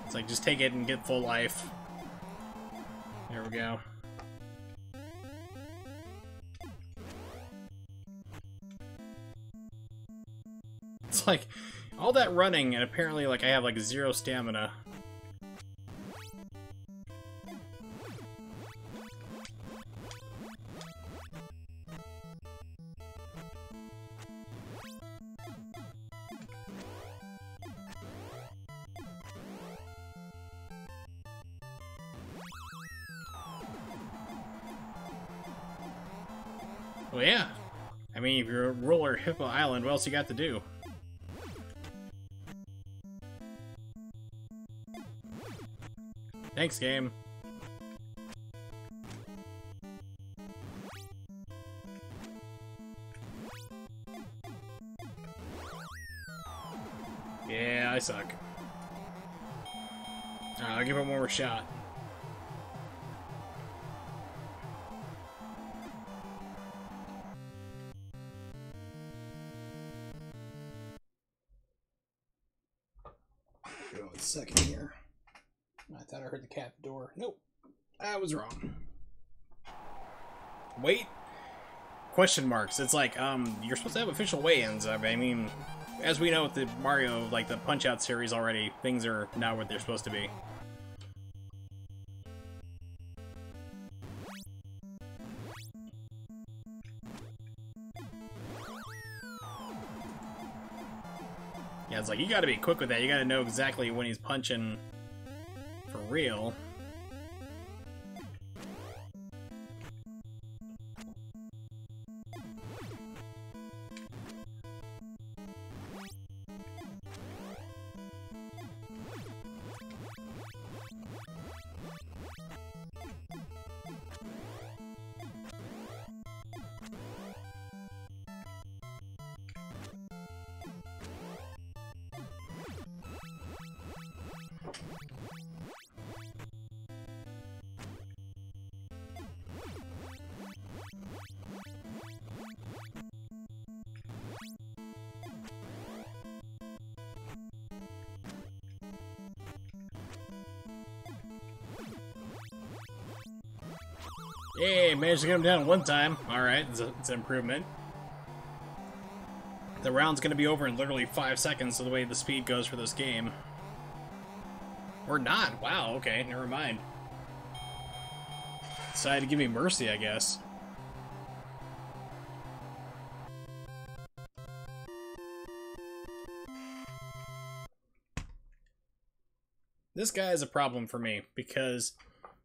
It's like, just take it and get full life. There we go. It's like, all that running, and apparently, like, I have, like, 0 stamina. Well, yeah. I mean, if you're a Roller Hippo Island, what else you got to do? Thanks, game. Yeah, I suck. Alright, I'll give it one more shot. Give it 1 second here. I thought I heard the cat at the door. Nope. I was wrong. Wait? Question marks. It's like, you're supposed to have official weigh-ins. I mean, as we know with the Mario, like the Punch-Out series already, things are not what they're supposed to be. Yeah, it's like, you gotta be quick with that. You gotta know exactly when he's punching for real. Hey, managed to get him down one time. Alright, it's an improvement. The round's gonna be over in literally 5 seconds, so the way the speed goes for this game. Or not. Wow, okay, never mind. Decided to give me mercy, I guess. This guy is a problem for me, because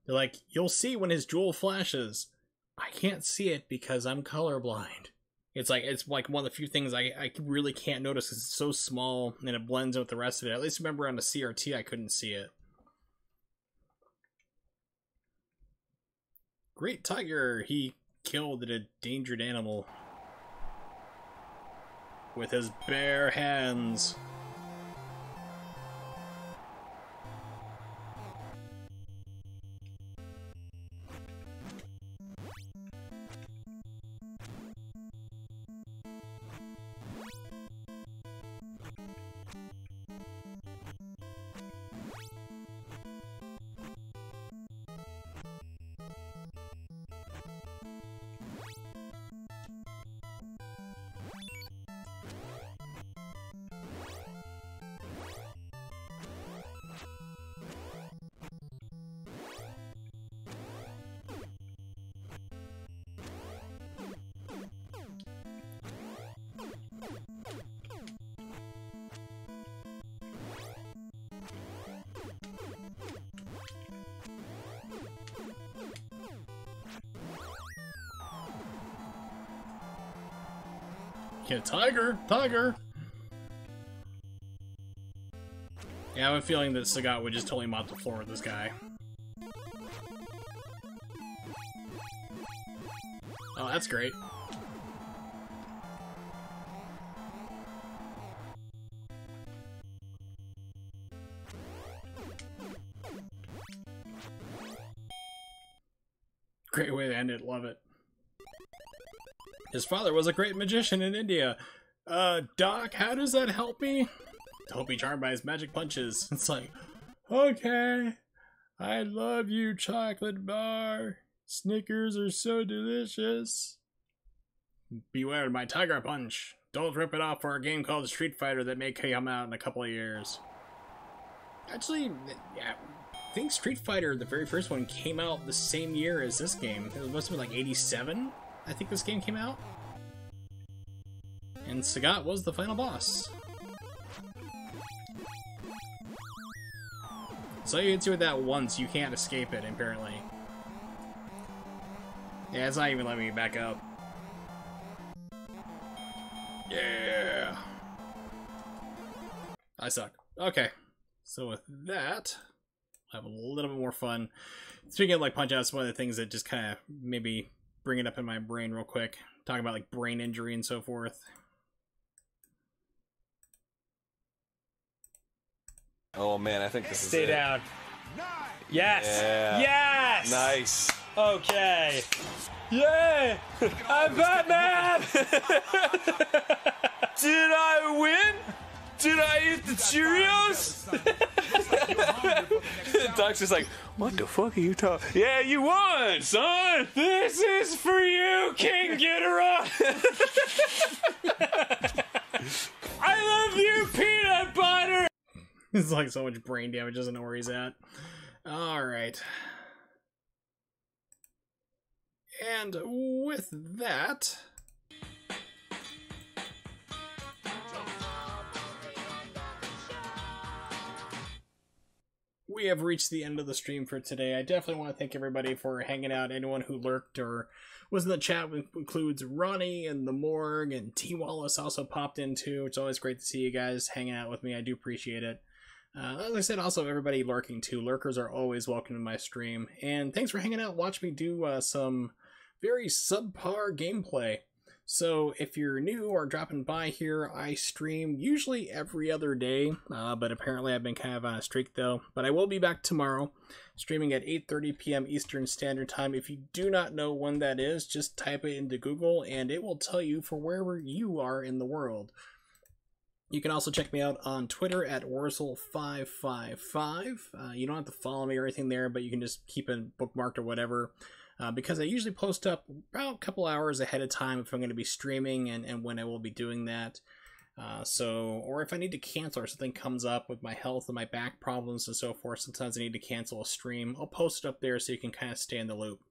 they're like, you'll see when his jewel flashes. I can't see it because I'm colorblind. It's like one of the few things I really can't notice because it's so small and it blends in with the rest of it. At least remember on the CRT I couldn't see it. Great Tiger! He killed an endangered animal with his bare hands. Yeah, Tiger! Yeah, I have a feeling that Sagat would just totally mop the floor with this guy. Oh, that's great. Great way to end it, love it. His father was a great magician in India. Doc, how does that help me? Don't be charmed by his magic punches. It's like, okay. I love you, chocolate bar. Snickers are so delicious. Beware of my tiger punch. Don't rip it off for a game called Street Fighter that may come out in a couple of years. Actually, yeah, I think Street Fighter, the very first one, came out the same year as this game. It must have been like 87, I think this game came out. And Sagat was the final boss. So you hit you with that once, you can't escape it, apparently. Yeah, it's not even letting me back up. Yeah. I suck. Okay. So with that, I'll have a little bit more fun. Speaking of like punch outs, one of the things that just kind of maybe bring it up in my brain real quick. Talking about like brain injury and so forth. Oh man, I think this is Stay it. down. Yes. Yeah. Yes. Nice. Okay. Yay! I'm Batman! Did I win? Did I eat the Cheerios? Doc's just like, what the fuck are you talking? Yeah, you won, son! This is for you, King Ghidorah! I love you, peanut butter! It's like so much brain damage, doesn't know where he's at. Alright. And with that... we have reached the end of the stream for today. I definitely want to thank everybody for hanging out. Anyone who lurked or was in the chat includes Ronnie and the Morgue, and T Wallace also popped in too. It's always great to see you guys hanging out with me. I do appreciate it. As I said, also everybody lurking too. Lurkers are always welcome in my stream. And thanks for hanging out. Watch me do some very subpar gameplay. So if you're new or dropping by here, I stream usually every other day, but apparently I've been kind of on a streak though. But I will be back tomorrow, streaming at 8:30 p.m. Eastern Standard Time. If you do not know when that is, just type it into Google and it will tell you for wherever you are in the world. You can also check me out on Twitter at Worsel555. You don't have to follow me or anything there, but you can just keep it bookmarked or whatever. Because I usually post up about a couple hours ahead of time if I'm going to be streaming and when I will be doing that. Or if I need to cancel or something comes up with my health and my back problems and so forth, sometimes I need to cancel a stream. I'll post it up there so you can kind of stay in the loop.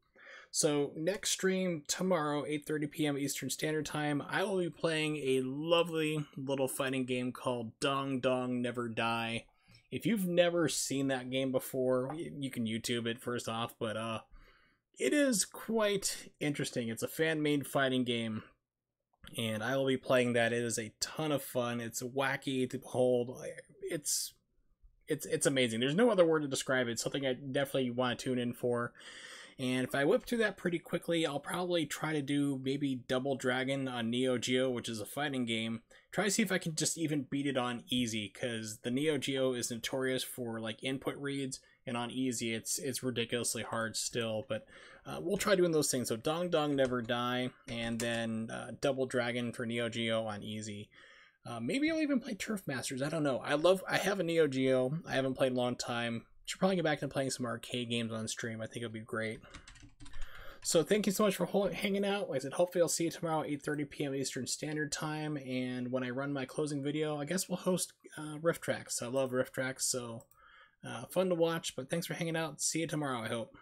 So next stream tomorrow, 8:30 p.m. Eastern Standard Time, I will be playing a lovely little fighting game called Dong Dong Never Die. If you've never seen that game before, you can YouTube it first off, but it is quite interesting. It's a fan-made fighting game, and I will be playing that. It is a ton of fun. It's wacky to behold. It's amazing. There's no other word to describe it. It's something I definitely want to tune in for. And if I whip through that pretty quickly, I'll probably try to do maybe Double Dragon on Neo Geo, which is a fighting game. Try to see if I can just even beat it on easy, because the Neo Geo is notorious for like input reads, and on easy it's ridiculously hard still. But we'll try doing those things. So Dong Dong Never Die, and then Double Dragon for Neo Geo on easy. Maybe I'll even play Turf Masters. I don't know. I have a Neo Geo. I haven't played in a long time. Should probably get back to playing some arcade games on stream. I think it'll be great. So thank you so much for hanging out. Like I said, hopefully I'll see you tomorrow at 8:30 p.m. Eastern Standard Time. And when I run my closing video, I guess we'll host Rift Tracks. I love Rift Tracks, so fun to watch. But thanks for hanging out. See you tomorrow, I hope.